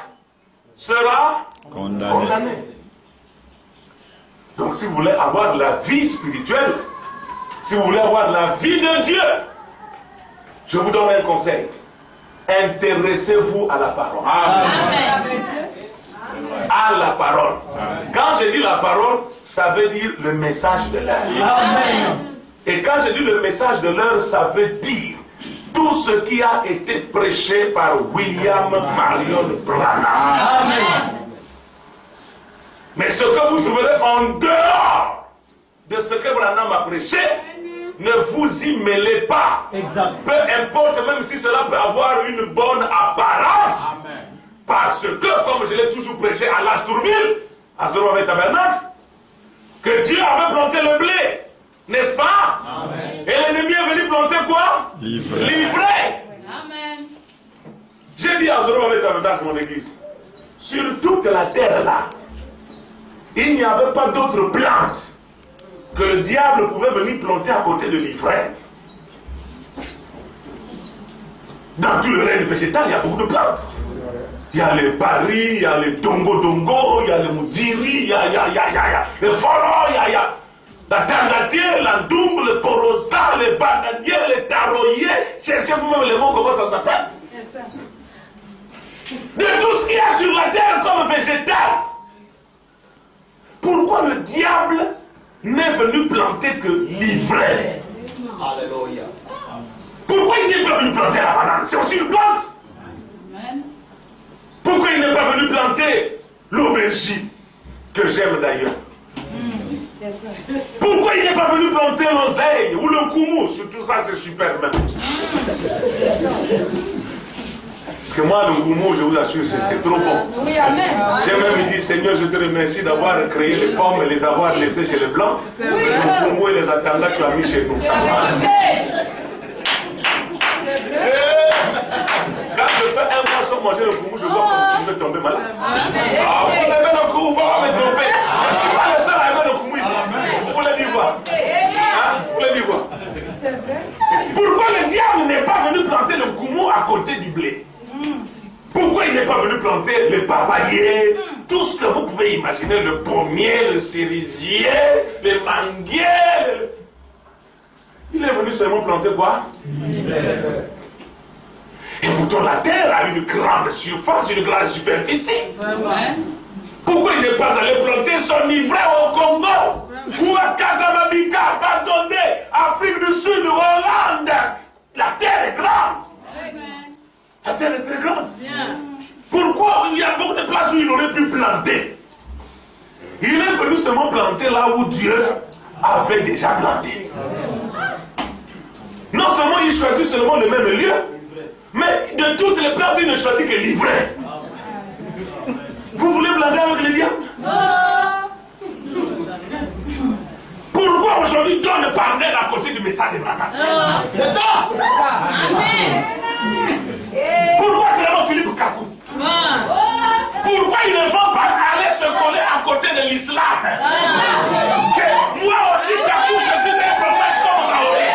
sera Condamné. condamné. Donc si vous voulez avoir de la vie spirituelle, si vous voulez avoir de la vie de Dieu, je vous donne un conseil. Intéressez-vous à la parole. Amen. À la parole. Quand je dis la parole, ça veut dire le message de l'heure. Amen. Et quand je dis le message de l'heure, ça veut dire tout ce qui a été prêché par William Marion Branham. Amen. Mais ce que vous trouverez en dehors de ce que Branham a prêché, ne vous y mêlez pas. Exact. Peu importe, même si cela peut avoir une bonne apparence. Amen. Parce que, comme je l'ai toujours prêché à l'Astourville, à Zorobabel Tabernacle, que Dieu avait planté le blé, n'est-ce pas? Amen. Et l'ennemi est venu planter quoi? L'ivraie. Amen. J'ai dit à Zorobabel Tabernacle, mon église, sur toute la terre là, il n'y avait pas d'autre plante que le diable pouvait venir planter à côté de l'ivraie. Dans tout le règne végétal, il y a beaucoup de plantes. Il y a les barils, il y a les dongo-dongo, il y a les moudiri, il y a les folons, il y a la tangatier, la double, le porosa, les bananiers, les taroyers. Cherchez vous-même les mots, comment ça s'appelle? De tout ce qu'il y a sur la terre comme végétal. Pourquoi le diable n'est venu planter que l'ivraie? Alléluia. Pourquoi il n'est pas venu planter la banane? C'est aussi une plante. Amen. Pourquoi il n'est pas venu planter l'aubergine, que j'aime d'ailleurs? Pourquoi il n'est pas venu planter l'oseille ou le koumou? Surtout ça, c'est super même. Parce que moi, le koumou, je vous assure, c'est trop bon. Oui, amen. J'ai même dit, Seigneur, je te remercie d'avoir créé les pommes et les avoir laissées chez les blancs. Le koumou et les attendants, tu as mis chez nous. Ça marche. Quand je fais un mois sans manger le koumou, je vois comme si je vais tomber malade. Ah, vous aimez le koumou, vous m'avez trompé. Je ne suis pas le seul à aimer le koumou ici. Vous voulez dire quoi? Vous voulez dire quoi? Pourquoi le diable n'est pas venu planter le koumou à côté du blé? Pourquoi il n'est pas venu planter le papayé? Tout ce que vous pouvez imaginer, le pommier, le cerisier, les manguiers. Il est venu seulement planter quoi? Et pourtant la terre a une grande surface, une grande superficie. Pourquoi il n'est pas allé planter son ivraie au Congo? Ou à Casamabika, Bandondé, Afrique du Sud, Hollande? La terre est grande. La terre est très grande. Pourquoi il y a beaucoup de places où il aurait pu planter? Il est venu seulement planter là où Dieu avait déjà planté. Non seulement il choisit seulement le même lieu, mais de toutes les plantes, il ne choisit que l'ivraie. Vous voulez blaguer avec le diable? Pourquoi aujourd'hui Dieu ne parle à côté du message de Branham? C'est ça. Amen. Pourquoi seulement Philippe Kakou? Pourquoi ils ne vont pas aller se coller à côté de l'islam? Que moi aussi, Kakou, je suis un prophète comme Mahomet.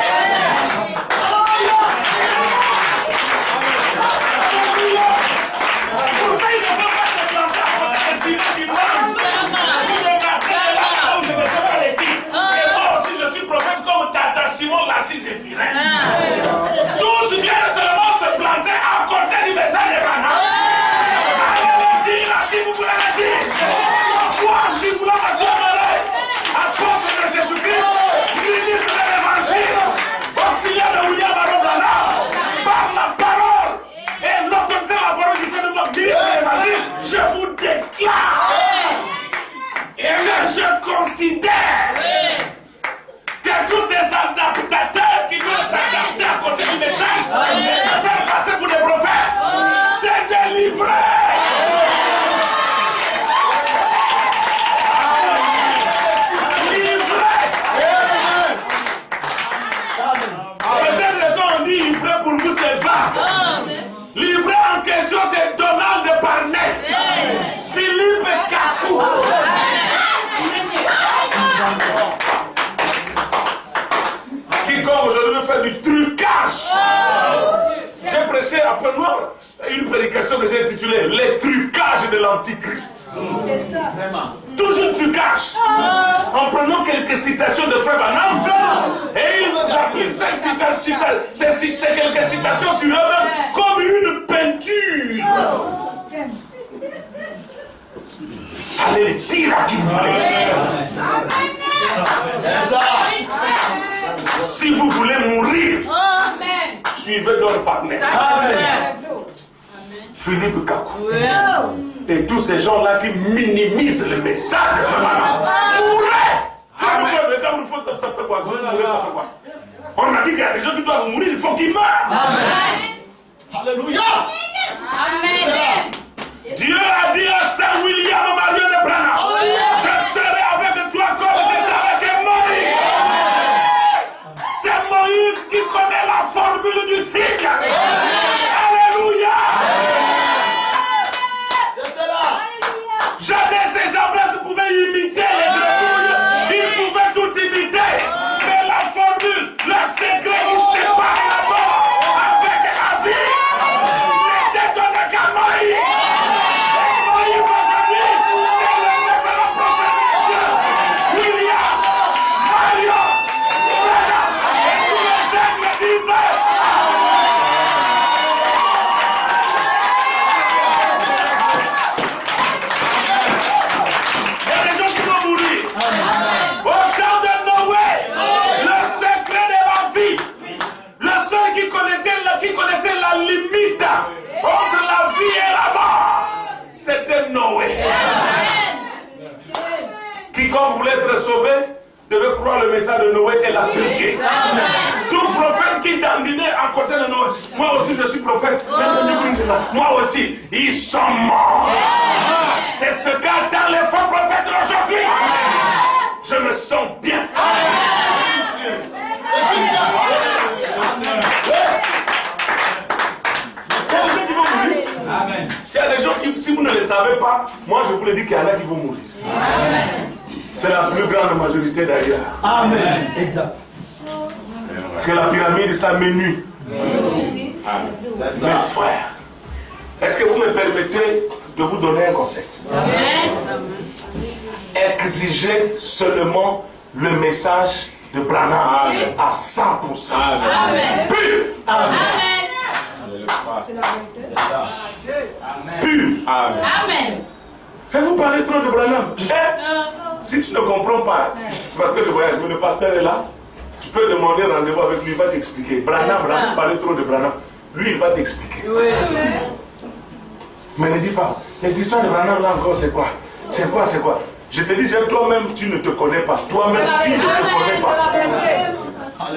Pourquoi ils ne vont pas se planter à côté de Simon qui parle? Ou de Martin là où je ne sais pas les dire. Et moi aussi, je suis prophète comme Tata Simon Lachi Zéphirin. Tous viennent seulement se planter à côté du message de Branham. Apôtre de Jésus-Christ, ministre de l'évangile, auxiliaire de William Baron Branham, par la parole et l'autorité de la parole du Dieu de notre ministre de l'évangile, je vous déclare et que je considère que tous ces adaptateurs qui veulent s'adapter à côté du message et se faire passer pour des prophètes, c'est délivré. Peut-être quand on dit livré pour vous, c'est vague. Livré en question, c'est Donald Barnett, Philippe Kakou. Quiconque aujourd'hui veut faire du trucage. J'ai prêché à Penoir une prédication que j'ai intitulée Les trucages de l'Antichrist. Toujours trucage. En prenant quelques citations de Frère Branham, et il applique ces quelques citations sur eux-mêmes comme une peinture. Allez les dire à qui vous voulez. C'est ça. Si vous voulez mourir, suivez Don Barnett. Philippe Kakou. Et tous ces gens-là qui minimisent le message de Frère mourraient. Mais quand il faut, ça fait quoi? On a dit qu'il y a des gens qui doivent mourir, il faut qu'ils meurent. Alléluia. Amen. Dieu a dit à Saint William Marion de Branham, je serai avec toi comme j'étais avec Moïse. C'est Moïse qui connaît la formule du cycle. Alléluia. C'est cela. Jamais ces gens-là pouvaient imiter les grenouilles. Ils pouvaient tout imiter. Mais la formule, le secret qui sépare la mort avec la vie, n'était donné qu'à Moïse. Et Moïse aujourd'hui, c'est le révérend prophète de Dieu, William, Marion, Branham, et tous les siècles disaient. Il y a des gens qui vont mourir. Au temps de Noé, le secret de la vie, le seul qui connaissait la limite entre la vie et la mort, c'était Noé. Quiconque voulait être sauvé devait croire le message de Noé et l'appliquer. Tout prophète qui dandinait à côté de Noé, moi aussi je suis prophète, moi aussi, ils sont morts. C'est ce qu'attendent les faux prophètes aujourd'hui. Je me sens bien. Il y a des gens qui, si vous ne le savez pas, moi je vous le dis qu'il y en a qui vont mourir. C'est la plus grande majorité d'ailleurs. Amen. Exact. Parce que la pyramide, ça m'ennuie. Mes frères, est-ce que vous me permettez de vous donner un conseil? Exigez seulement le message de Branham à 100%. Amen. Pur. Amen. Pur. Amen. Et vous parlez trop de Branham. Si tu ne comprends pas, c'est parce que je voyage, mais le pasteur est là. Tu peux demander rendez-vous avec lui, il va t'expliquer. Branham, vous parlez trop de Branham. Lui, il va t'expliquer. Mais ne dis pas, les histoires de Branham là encore, c'est quoi? C'est quoi? C'est quoi? Je te dis, toi-même, tu ne te connais pas. Toi-même, tu ne te connais pas.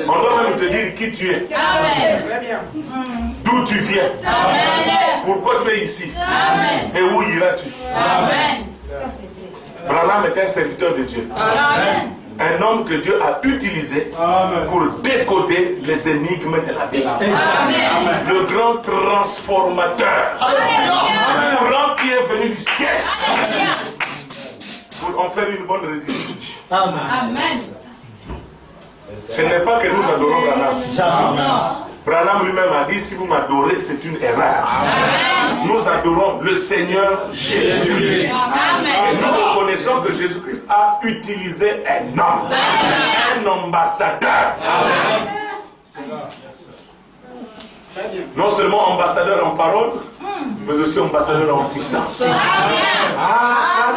On doit même te dire qui tu es. D'où tu viens. Pourquoi tu es ici. Et où iras-tu. Branham est un serviteur de Dieu. Un homme que Dieu a utilisé pour décoder les énigmes de la Bible. Le grand transformateur. Le courant qui est venu du ciel. Pour en faire une bonne redistribution. Amen. Ce n'est pas que nous adorons Branham. Branham lui-même a dit, si vous m'adorez, c'est une erreur. Nous adorons le Seigneur Jésus-Christ. Et nous reconnaissons que Jésus-Christ a utilisé un homme, un ambassadeur. Non seulement ambassadeur en parole, mais aussi ambassadeur en puissance. Ça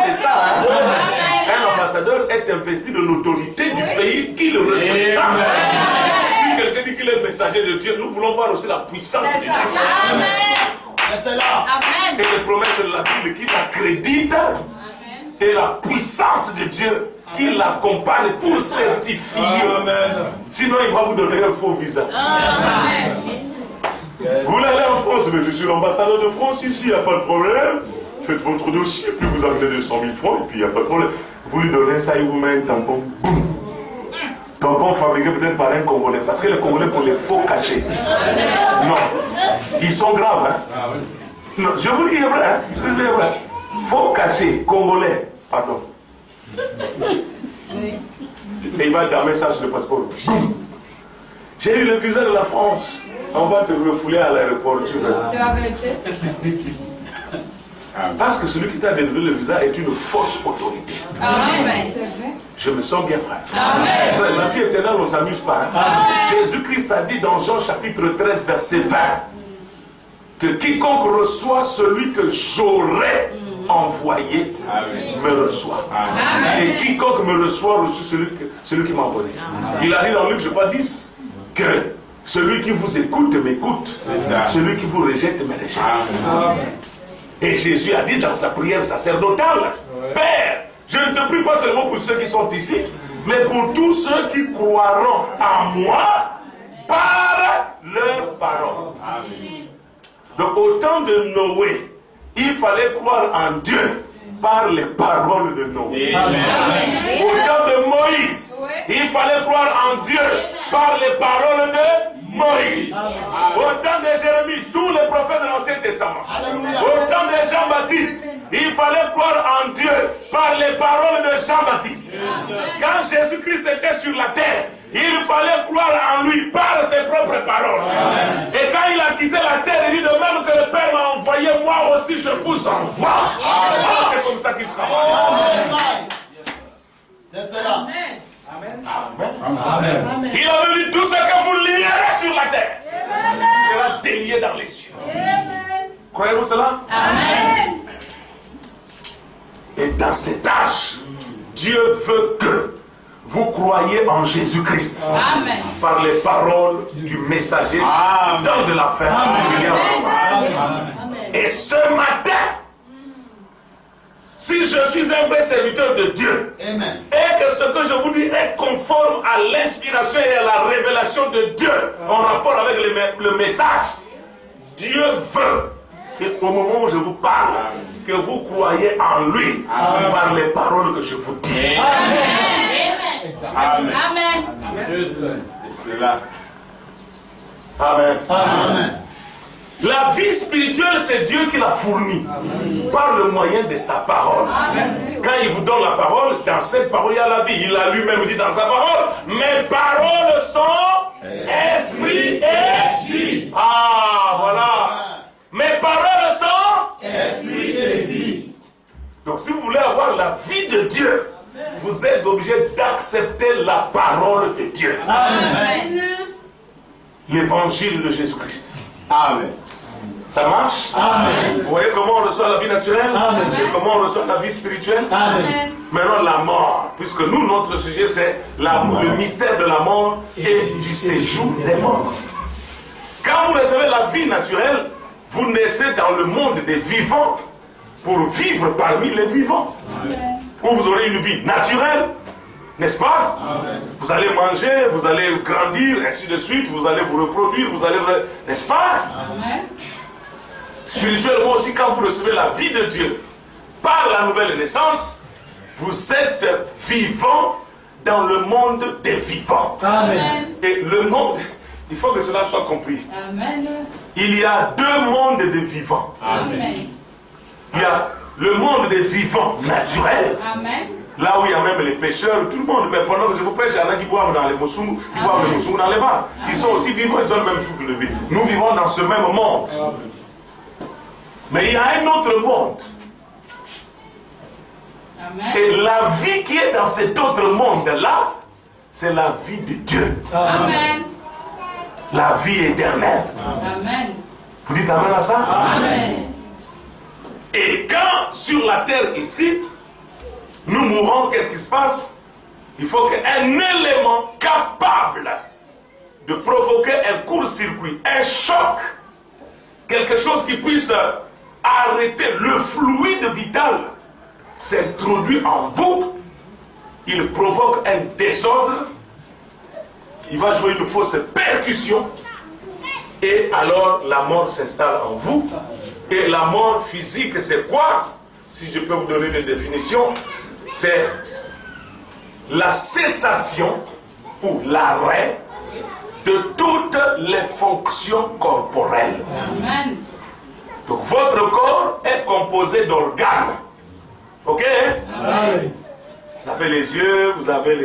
c'est ça. Hein? Un ambassadeur est investi de l'autorité du pays qu'il représente. Si quelqu'un dit qu'il est messager de Dieu, nous voulons voir aussi la puissance de Dieu. C'est là. Amen. Et les promesses de la Bible qui l'accréditent et la puissance de Dieu qui l'accompagne pour certifier. Sinon, il va vous donner un faux visa. Amen. Vous voulez aller en France, mais je suis l'ambassadeur de France ici, il n'y a pas de problème. Faites votre dossier, puis vous amenez 200 000 francs, et puis il n'y a pas de problème. Vous lui donnez ça, il vous met un tampon. Boum. Tampon fabriqué peut-être par un Congolais, parce que les Congolais pour les faux cachés. Non. Ils sont graves, hein. Non, je vous le dis, c'est vrai, hein. Je vous le dis, c'est vrai. Faux cachés, Congolais, pardon. Et il va damer ça sur le passeport. Boum. J'ai eu le visa de la France. On va te refouler à l'aéroport, tu veux. C'est la vérité. Parce que celui qui t'a délivré le visa est une fausse autorité. Amen. C'est vrai. Je me sens bien, frère. Amen. La vie éternelle, on ne s'amuse pas. Hein? Jésus-Christ a dit dans Jean chapitre 13, verset 20, que quiconque reçoit celui que j'aurai envoyé me reçoit. Et quiconque me reçoit reçoit celui qui m'a envoyé. Il a dit dans Luc, je crois, 10, que Celui qui vous écoute m'écoute. Celui qui vous rejette me rejette. Et Jésus a dit dans sa prière sacerdotale, Père, je ne te prie pas seulement pour ceux qui sont ici, mais pour tous ceux qui croiront en moi par leur parole. Donc au temps de Noé, il fallait croire en Dieu par les paroles de Noé. Au temps de Moïse, il fallait croire en Dieu par les paroles de Moïse. Au temps de Jérémie, tous les prophètes de l'Ancien Testament. Au temps de Jean-Baptiste, il fallait croire en Dieu par les paroles de Jean-Baptiste. Quand Jésus-Christ était sur la terre, il fallait croire en lui par ses propres paroles. Et quand il a quitté la terre, il dit de même que le Père m'a envoyé, moi aussi je vous envoie. C'est comme ça qu'il travaille. C'est cela. Amen. Il a dit tout ce que vous lierez sur la terre sera délié dans les cieux. Croyez-vous cela? Amen. Et dans cet âge, Dieu veut que vous croyez en Jésus-Christ par les paroles du messager dans de la ferme. Et ce matin, si je suis un vrai serviteur de Dieu, Amen. et que ce que je vous dis est conforme à l'inspiration et à la révélation de Dieu en rapport avec le message, Dieu veut qu'au moment où je vous parle, que vous croyez en lui par les paroles que je vous dis. Amen. Amen. C'est cela. Amen. Amen. La vie spirituelle, c'est Dieu qui l'a fournie par le moyen de sa parole. Quand il vous donne la parole, dans cette parole, il y a la vie. Il a lui-même dit dans sa parole, mes paroles sont esprit et vie. Ah, voilà. Mes paroles sont Esprit et vie. Donc si vous voulez avoir la vie de Dieu, vous êtes obligé d'accepter la parole de Dieu. Amen. L'évangile de Jésus-Christ. Amen. Ça marche? Amen. Vous voyez comment on reçoit la vie naturelle? Amen. Et comment on reçoit la vie spirituelle? Amen. Maintenant la mort, puisque nous, notre sujet, c'est le mystère de la mort et du séjour des morts. Quand vous recevez la vie naturelle, vous naissez dans le monde des vivants pour vivre parmi les vivants. Où vous aurez une vie naturelle, n'est-ce pas? Amen. Vous allez manger, vous allez grandir, ainsi de suite, vous allez vous reproduire, n'est-ce pas? Amen. Spirituellement aussi, quand vous recevez la vie de Dieu par la nouvelle naissance, vous êtes vivant dans le monde des vivants. Amen. Et le monde, il faut que cela soit compris. Amen. Il y a deux mondes de vivants. Amen. Il y a le monde des vivants naturels, Amen. là où il y a même les pêcheurs, tout le monde. Mais pendant que je vous prêche, il y en a qui boivent dans les moussous, qui boivent les moussous dans les bars. Ils sont aussi vivants, ils ont le même souffle de vie. Nous vivons dans ce même monde. Mais il y a un autre monde. Amen. Et la vie qui est dans cet autre monde-là, c'est la vie de Dieu. Amen. La vie éternelle. Amen. Vous dites amen à ça? Amen. Et quand sur la terre ici, nous mourons, qu'est-ce qui se passe? Il faut qu'un élément capable de provoquer un court-circuit, un choc, quelque chose qui puisse arrêter le fluide vital, s'introduit en vous, il provoque un désordre, il va jouer une fausse percussion, et alors la mort s'installe en vous. Et la mort physique, c'est quoi? Si je peux vous donner une définition, c'est la cessation ou l'arrêt de toutes les fonctions corporelles. Amen. Donc votre corps est composé d'organes. Ok? Amen. Vous avez les yeux, vous avez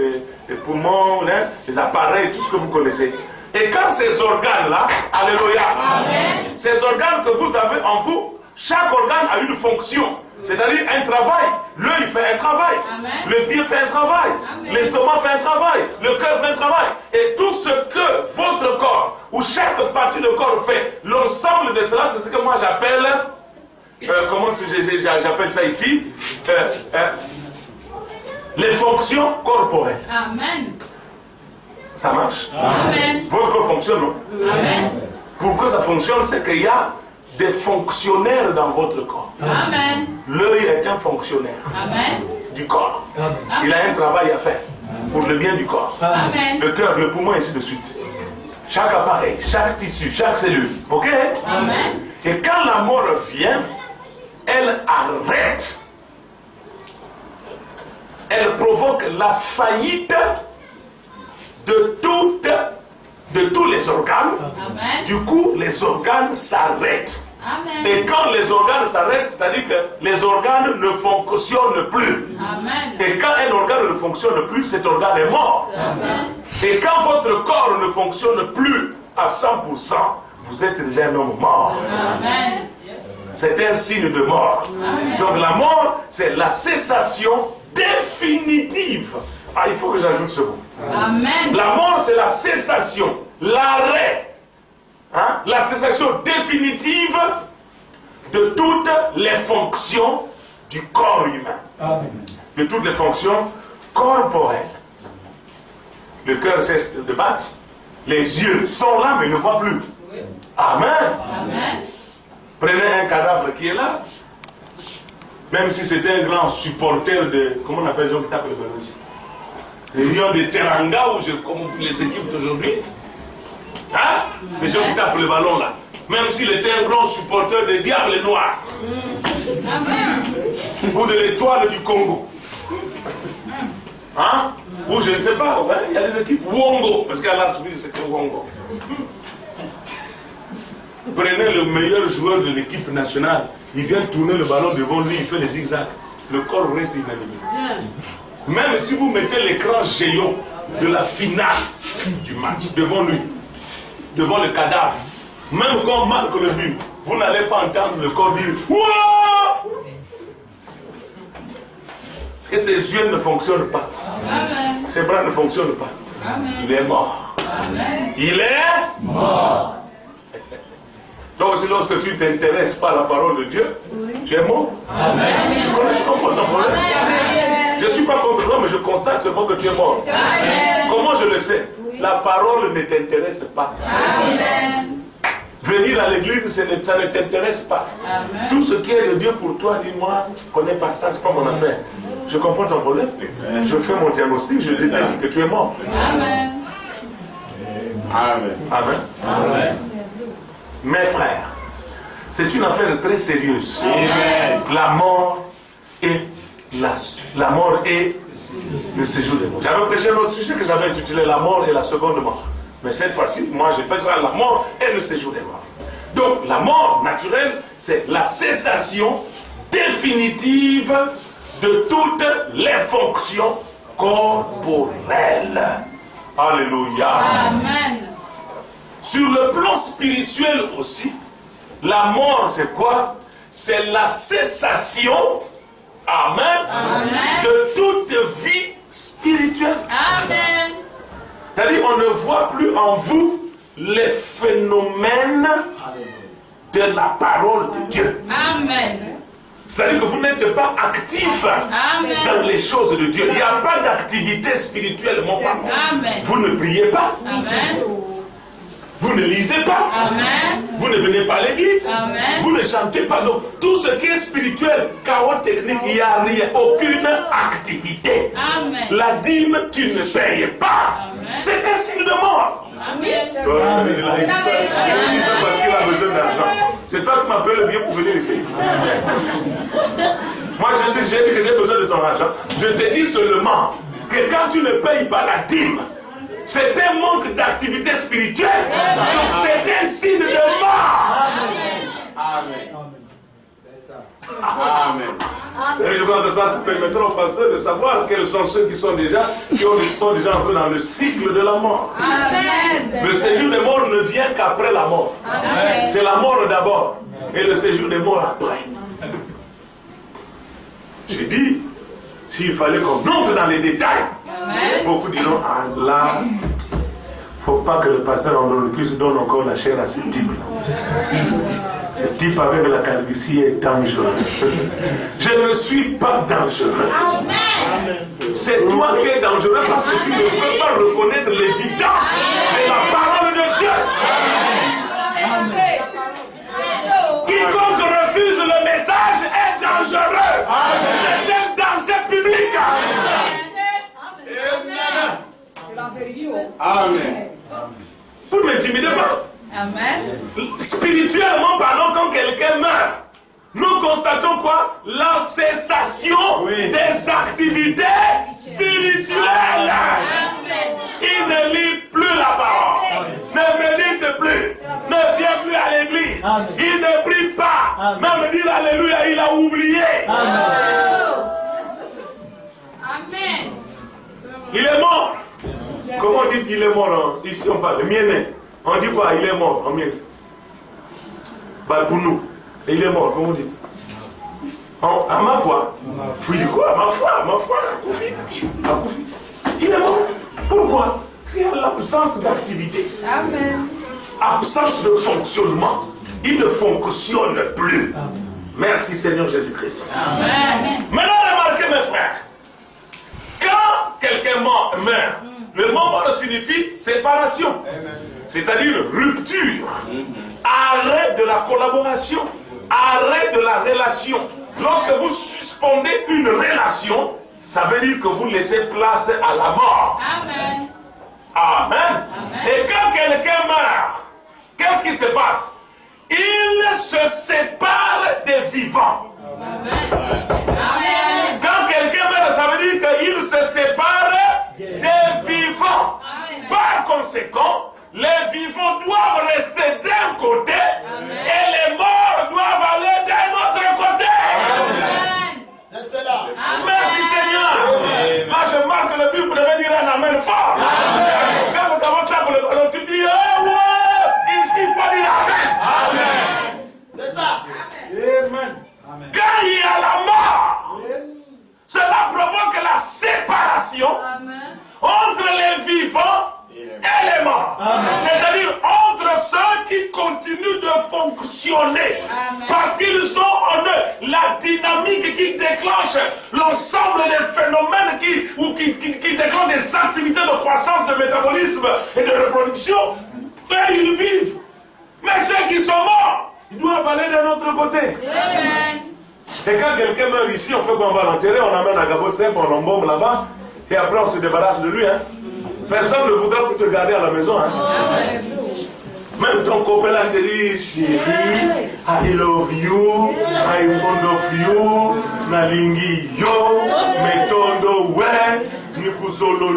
les poumons, hein, les appareils, tout ce que vous connaissez. Et quand ces organes-là, alléluia, Amen. ces organes que vous avez en vous, chaque organe a une fonction, c'est-à-dire un travail. L'œil fait un travail, Amen. le pied fait un travail, Amen. l'estomac fait un travail, le cœur fait un travail. Et tout ce que votre corps, ou chaque partie de corps fait, l'ensemble de cela, c'est ce que moi j'appelle, comment j'appelle ça ici, les fonctions corporelles. Amen. Ça marche? Amen. Votre corps fonctionne, non? Amen. Pour que ça fonctionne, c'est qu'il y a des fonctionnaires dans votre corps. Amen. L'œil est un fonctionnaire Amen. du corps. Il a un travail à faire pour le bien du corps. Amen. Le cœur, le poumon, et ainsi de suite. Chaque appareil, chaque tissu, chaque cellule. Ok? Amen. Et quand la mort vient, elle arrête. Elle provoque la faillite de tous les organes. Amen. Du coup, les organes s'arrêtent. Amen. Et quand les organes s'arrêtent, c'est-à-dire que les organes ne fonctionnent plus. Amen. Et quand un organe ne fonctionne plus, cet organe est mort. Amen. Et quand votre corps ne fonctionne plus à 100%, vous êtes déjà un homme mort. Amen. C'est un signe de mort. Amen. Donc la mort, c'est la cessation définitive. Ah, il faut que j'ajoute ce mot. Amen. La mort, c'est la cessation, l'arrêt. Hein? La cessation définitive de toutes les fonctions du corps humain. Amen. De toutes les fonctions corporelles. Le cœur cesse de battre. Les yeux sont là mais ne voient plus. Amen. Amen. Prenez un cadavre qui est là. Même si c'était un grand supporter de... Comment on appelle les gens qui tapent le ballon ici? Les lions de Teranga ou comme les équipes d'aujourd'hui. Hein? Les gens qui tapent le ballon là. Même s'il était un grand supporter des Diables Noirs. Amen. Ou de l'Étoile du Congo. Hein? Ou je ne sais pas, ouais, il y a des équipes Wongo, parce qu'à la suite c'était Wongo. Prenez le meilleur joueur de l'équipe nationale, il vient tourner le ballon devant lui, il fait les zigzags, le corps reste inanimé. Même si vous mettez l'écran géant de la finale du match devant lui, devant le cadavre, même quand on marque le but, vous n'allez pas entendre le corps dire Wouah! Et ses yeux ne fonctionnent pas. Amen. Ses bras ne fonctionnent pas. Amen. Il est mort. Amen. Il est mort. Donc si lorsque tu ne t'intéresses pas à la parole de Dieu, tu es mort. Amen. Tu connais, je comprends ton problème. Amen. Je ne suis pas contre toi, mais je constate seulement que tu es mort. Amen. Comment je le sais? La parole ne t'intéresse pas. Amen. Venir à l'église, ça ne t'intéresse pas. Amen. Tout ce qui est de Dieu pour toi, dis-moi, je ne connais pas ça, c'est pas mon affaire. Je comprends ton problème. Je fais mon diagnostic, je détecte que tu es mort. Amen. Amen. Amen. Amen. Mes frères, c'est une affaire très sérieuse. Amen. La mort et la mort et le séjour des morts. J'avais prêché un autre sujet que j'avais intitulé la mort et la seconde mort. Mais cette fois-ci, moi, je pense à la mort et le séjour des morts. Donc, la mort naturelle, c'est la cessation définitive de toutes les fonctions corporelles. Alléluia. Amen. Sur le plan spirituel aussi, la mort, c'est quoi? C'est la cessation, amen, Amen. de toute vie spirituelle. Amen. C'est-à-dire, on ne voit plus en vous les phénomènes de la parole de Dieu. Amen. C'est-à-dire que vous n'êtes pas actif Amen. dans les choses de Dieu. Il n'y a pas d'activité spirituelle, mon papa. Amen. Vous ne priez pas, Amen. vous ne lisez pas, Amen. vous ne venez pas à l'église, Amen. vous ne chantez pas. Donc, tout ce qui est spirituel, chaos technique, il n'y a rien, aucune activité. Amen. La dîme, tu ne payes pas. Amen. C'est un signe de mort. Amen. Il dit ça parce qu'il a besoin d'argent. C'est toi qui m'appelles bien pour venir ici. Moi, j'ai dit que j'ai besoin de ton argent. Je te dis seulement que quand tu ne payes pas la dîme, c'est un manque d'activité spirituelle. Donc c'est un signe de mort. Amen. Amen. Et je crois que ça permettra au pasteur de savoir quels sont ceux qui sont déjà entrés dans le cycle de la mort. Amen. Le séjour des morts ne vient qu'après la mort. Amen. C'est la mort d'abord et le séjour des morts après. J'ai dit, s'il fallait qu'on entre dans les détails, Amen. beaucoup diront, ah là, il ne faut pas que le pasteur Andronicus donne encore la chair à ses types. Ce type avec la calvitie est dangereux. Je ne suis pas dangereux. C'est toi qui es dangereux parce que tu ne veux pas reconnaître l'évidence de la parole de Dieu. Quiconque refuse le message est dangereux. C'est un danger public. Amen. Vous ne m'intimidez pas. Amen. Spirituellement parlant, quand quelqu'un meurt, nous constatons quoi? La cessation des activités spirituelles. Il ne lit plus la parole, ne médite plus, ne vient plus à l'église, il ne prie pas, même dire alléluia, il a oublié. Amen. Il est mort. Comment on dit qu'il est mort hein? Ici on parle de mienné. On dit quoi? Il est mort en mienné. Bah pour nous, il est mort, comment on dit? À ma foi. Vous dites quoi? À ma foi, à Koufi. Il est mort. Pourquoi? Parce qu'il y a l'absence d'activité. Amen. Absence de fonctionnement. Il ne fonctionne plus. Merci Seigneur Jésus-Christ. Amen. Maintenant remarquez mes frères. Quand quelqu'un meurt, le mot mort signifie séparation. C'est-à-dire rupture. Arrêt de la collaboration. Arrêt de la relation. Lorsque vous suspendez une relation, ça veut dire que vous laissez place à la mort. Amen. Amen. Et quand quelqu'un meurt, qu'est-ce qui se passe? Il se sépare des vivants. Amen. Quand quelqu'un meurt, ça veut dire qu'il se sépare des vivants. Par conséquent, les vivants doivent rester d'un côté et les morts doivent aller d'un autre côté. C'est cela. Merci Seigneur. Là, je marque le but, vous devez dire un amen fort. Quand vous avez claqué le ballon, tu dis ouais, ici il faut dire amen. C'est ça. Amen. Quand il y a la mort, cela provoque la séparation entre les vivants et les morts. C'est-à-dire entre ceux qui continuent de fonctionner. Parce qu'ils sont en eux la dynamique qui déclenche l'ensemble des phénomènes qui déclenchent des activités de croissance, de métabolisme et de reproduction. Et ils vivent. Mais ceux qui sont morts, ils doivent aller de l'autre côté. Et quand quelqu'un meurt ici, on fait quoi? On va l'enterrer, on l'amène à Gabo Simple, on l'embaume là-bas, et après on se débarrasse de lui. Hein. Personne ne voudra plus te garder à la maison. Hein. Même ton copain là te dit, chérie, I love you, I fond of you, nalingi yo, metondo ouais, nikusolo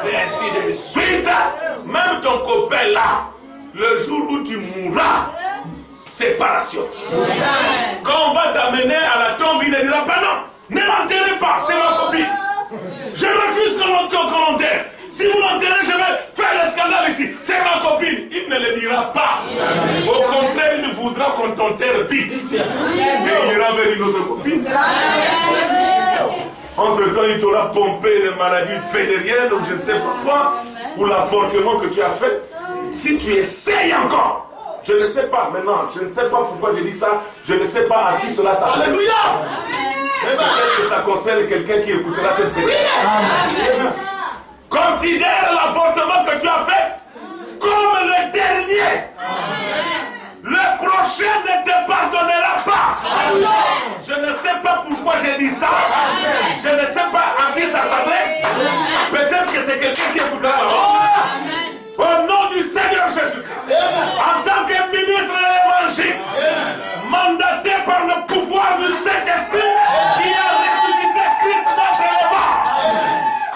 et ainsi de suite. Même ton copain là, le jour où tu mourras, séparation. Quand on va t'amener à la tombe, il ne dira pas non, ne l'enterrez pas, c'est ma copine. Je refuse qu'on l'enterre. Si vous l'enterrez, je vais faire le scandale ici. C'est ma copine. Il ne le dira pas. Au contraire, il voudra qu'on t'enterre vite. Et il ira vers une autre copine. Entre-temps, il t'aura pompé les maladies vénériennes ou je ne sais pas quoi, ou l'avortement que tu as fait. Si tu essayes encore, je ne sais pas maintenant, je ne sais pas pourquoi je dis ça, je ne sais pas à qui cela s'adresse. Alléluia. Peut-être que ça concerne quelqu'un qui écoutera cette prédication. Considère l'avortement que tu as fait comme le dernier. Le prochain ne te pardonnera pas. Je ne sais pas pourquoi j'ai dit ça. Je ne sais pas à qui ça s'adresse. Peut-être que c'est quelqu'un qui écoutera la parole. Au nom du Seigneur Jésus-Christ, en tant que ministre de l'Évangile, mandaté par le pouvoir du Saint-Esprit qui a ressuscité Christ d'entre les morts,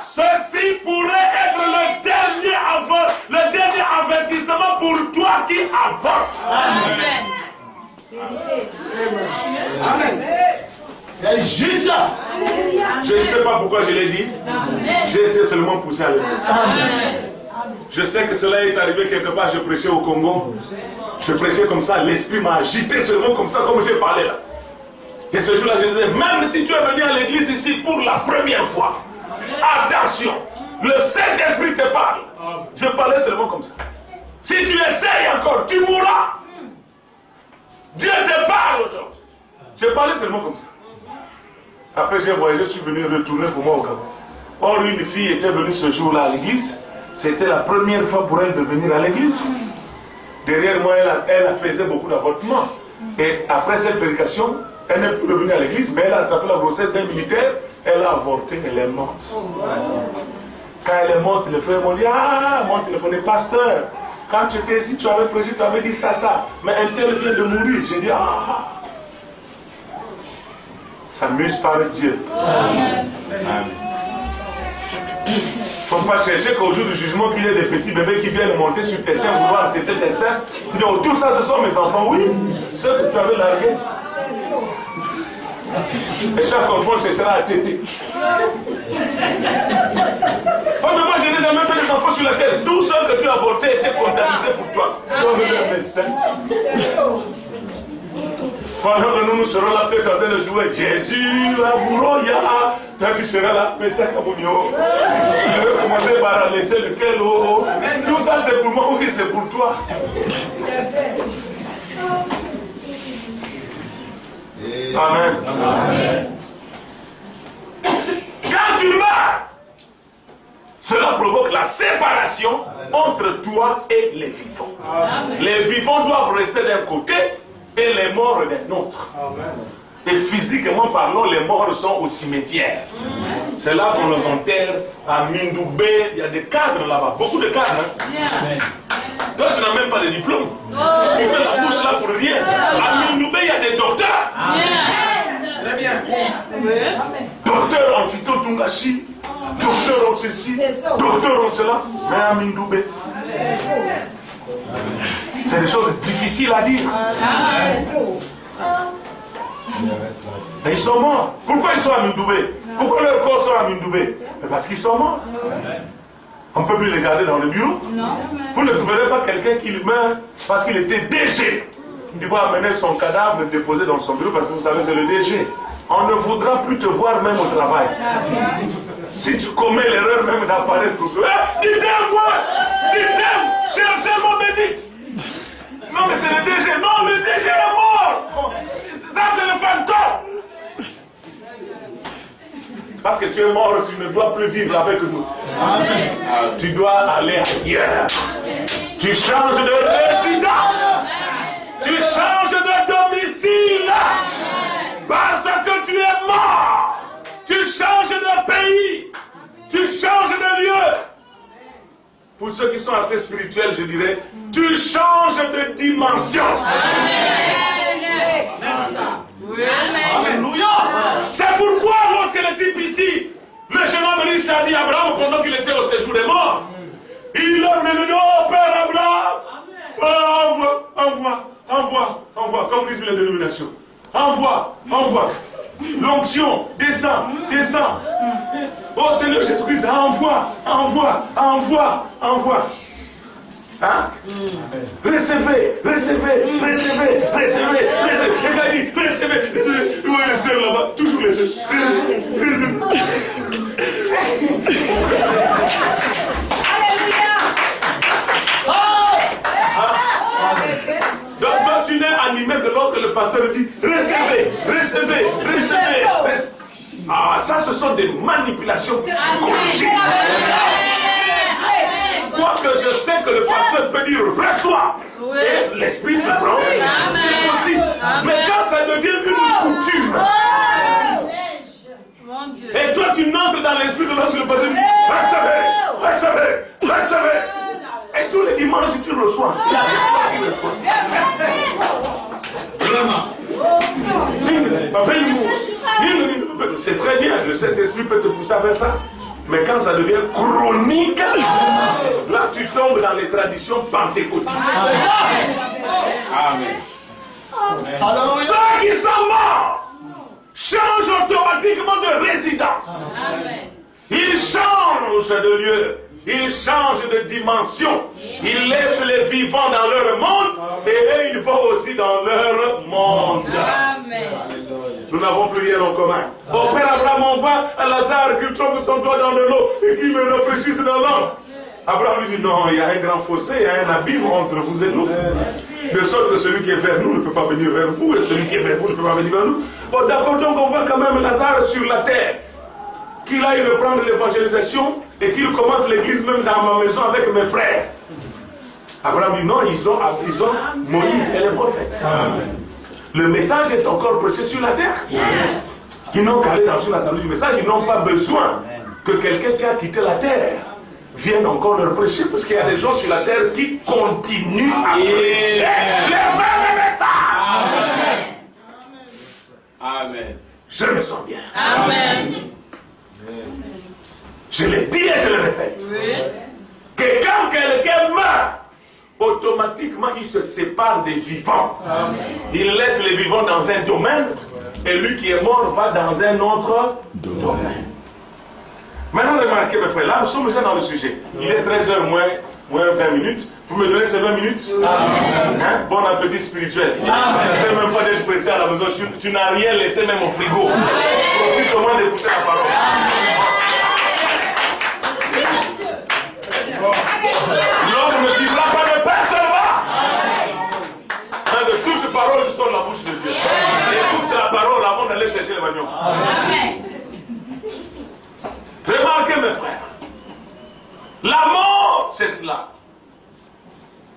ceci pourrait être le dernier avertissement pour toi qui avortes. Amen. Amen. C'est juste. Je ne sais pas pourquoi je l'ai dit. J'ai été seulement poussé à le dire. Je sais que cela est arrivé quelque part, je prêchais au Congo. Je prêchais comme ça, l'esprit m'a agité seulement comme ça, comme j'ai parlé là. Et ce jour-là, je disais, même si tu es venu à l'église ici pour la première fois, attention, le Saint-Esprit te parle. Je parlais seulement comme ça. Si tu essayes encore, tu mourras. Dieu te parle aujourd'hui. J'ai parlé seulement comme ça. Après j'ai voyagé, je suis venu retourner pour moi au Gabon. Or une fille était venue ce jour-là à l'église. C'était la première fois pour elle de venir à l'église. Derrière moi, elle faisait beaucoup d'avortements. Et après cette prédication, elle n'est plus revenue à l'église, mais elle a attrapé la grossesse d'un militaire. Elle a avorté, elle est morte. Quand elle est morte, les frères m'ont dit, ah, mon téléphone est pasteur. Quand tu étais ici, tu avais prêché, tu avais dit ça. Mais un tel vient de mourir. J'ai dit, ah. Ça muse par Dieu. Amen. Il ne faut pas chercher qu'au jour du jugement, qu'il y ait des petits bébés qui viennent monter sur tes seins, vouloir têter tes seins. Non, tout ça, ce sont mes enfants, oui. Ceux que tu avais largués. Et chaque enfant, ce sera à téter. Oh, mais moi, je n'ai jamais fait des enfants sur la terre. Tous ceux que tu as avortés étaient comptabilisés pour toi. Pendant que nous serons là, peut-être en train de jouer Jésus, Avouroya, toi qui seras là, mais ça, Kamounio. Je vais commencer par allaiter lequel, oh. Tout ça, c'est pour moi, oui, c'est pour toi. Amen. Amen. Quand tu meurs, cela provoque la séparation entre toi et les vivants. Amen. Les vivants doivent rester d'un côté et les morts d'un autre. Amen. Et physiquement parlant, les morts sont au cimetière. C'est là qu'on les enterre à Mindoubé. Il y a des cadres là-bas, beaucoup de cadres. Hein? Toi, tu n'as même pas de diplôme. Tu fais la bouche là pour rien. À Mindoubé, il y a des docteurs. Très bien. Docteur en phytotungashi, docteur en ceci, docteur en cela. Mais à Mindoubé. C'est des choses difficiles à dire. Mais ils sont morts. Pourquoi ils sont à Mindoubé? Pourquoi leurs corps sont à Mindoubé? Parce qu'ils sont morts. On ne peut plus les garder dans le bureau. Vous ne trouverez pas quelqu'un qui meurt parce qu'il était DG. Il doit amener son cadavre et le déposer dans son bureau parce que vous savez, c'est le DG. On ne voudra plus te voir même au travail. Si tu commets l'erreur même d'apparaître pour toi, dites-moi, cherchez-moi bénite. Non, mais c'est le DG. Non, le DG est mort. Ça, c'est le fantôme. Parce que tu es mort, tu ne dois plus vivre avec nous. Amen. Tu dois aller ailleurs. Tu changes de résidence. Tu changes de domicile. Parce que tu es mort. Tu changes de pays. Tu changes de lieu. Pour ceux qui sont assez spirituels, je dirais, tu changes de dimension. Alléluia. C'est pourquoi lorsque le type ici, le jeune homme riche a dit à Abraham pendant qu'il était au séjour des morts, il leur dit, oh Père Abraham, envoie, comme disent les dénominations. Envoie. L'onction, descend. Oh Seigneur Jésus-Christ, envoie. Hein? Recevez. Et quand il dit recevez, vous voyez les sœurs là-bas, toujours les sœurs. Alléluia. Donc toi tu n'es animé que lorsque le pasteur dit recevez. Ah, ça ce sont des manipulations psychologiques. Quoique je sais que le pasteur peut dire reçois et l'esprit te prend, c'est possible. Mais quand ça devient une coutume, et toi tu n'entres dans l'esprit de lorsque le pasteur dit recevez. Et tous les dimanches tu reçois. C'est très bien, le Saint-Esprit peut te pousser à faire ça. Mais quand ça devient chronique, là tu tombes dans les traditions pentecôtistes. Amen. Ceux qui sont morts changent automatiquement de résidence. Amen. Ils changent de lieu. Ils changent de dimension. Ils laissent les vivants dans leur monde et eux, ils vont aussi dans leur monde. Amen. Nous n'avons plus rien en commun. Au Père Abraham, on voit à Lazare qui trompe son doigt dans de l'eau et qui me rafraîchisse dans l'âme. Abraham lui dit non, il y a un grand fossé, il y a un abîme entre vous et nous. De sorte que celui qui est vers nous ne peut pas venir vers vous, et celui qui est vers vous ne peut pas venir vers nous. Bon, d'accord, donc on voit quand même Lazare sur la terre. Qu'il aille reprendre l'évangélisation et qu'il commence l'église même dans ma maison avec mes frères. Abraham dit non, ils ont Moïse et les prophètes. Amen. Le message est encore prêché sur la terre. Ils n'ont qu'à aller dans l'assemblée du message, ils n'ont pas besoin que quelqu'un qui a quitté la terre vienne encore leur prêcher, parce qu'il y a des gens sur la terre qui continuent à prêcher le même message. Amen. Amen. Je me sens bien. Amen. Je le dis et je le répète. Oui. Que quand quelqu'un meurt, automatiquement il se sépare des vivants. Amen. Il laisse les vivants dans un domaine et lui qui est mort va dans un autre domaine. Maintenant remarquez mes frères, là nous sommes déjà dans le sujet. Il est 13h moins 20 minutes. Vous me donnez ces 20 minutes? Amen. Hein? Bon appétit spirituel. Je ne sais même pas d'être pressé à la maison. Tu n'as rien laissé même au frigo. Profite au moins d'écouter la parole. L'homme ne vivra pas de pain seulement, mais de toute parole qui sort de la bouche de Dieu. Écoute la parole avant d'aller chercher le manioc. Remarquez mes frères, la mort c'est cela.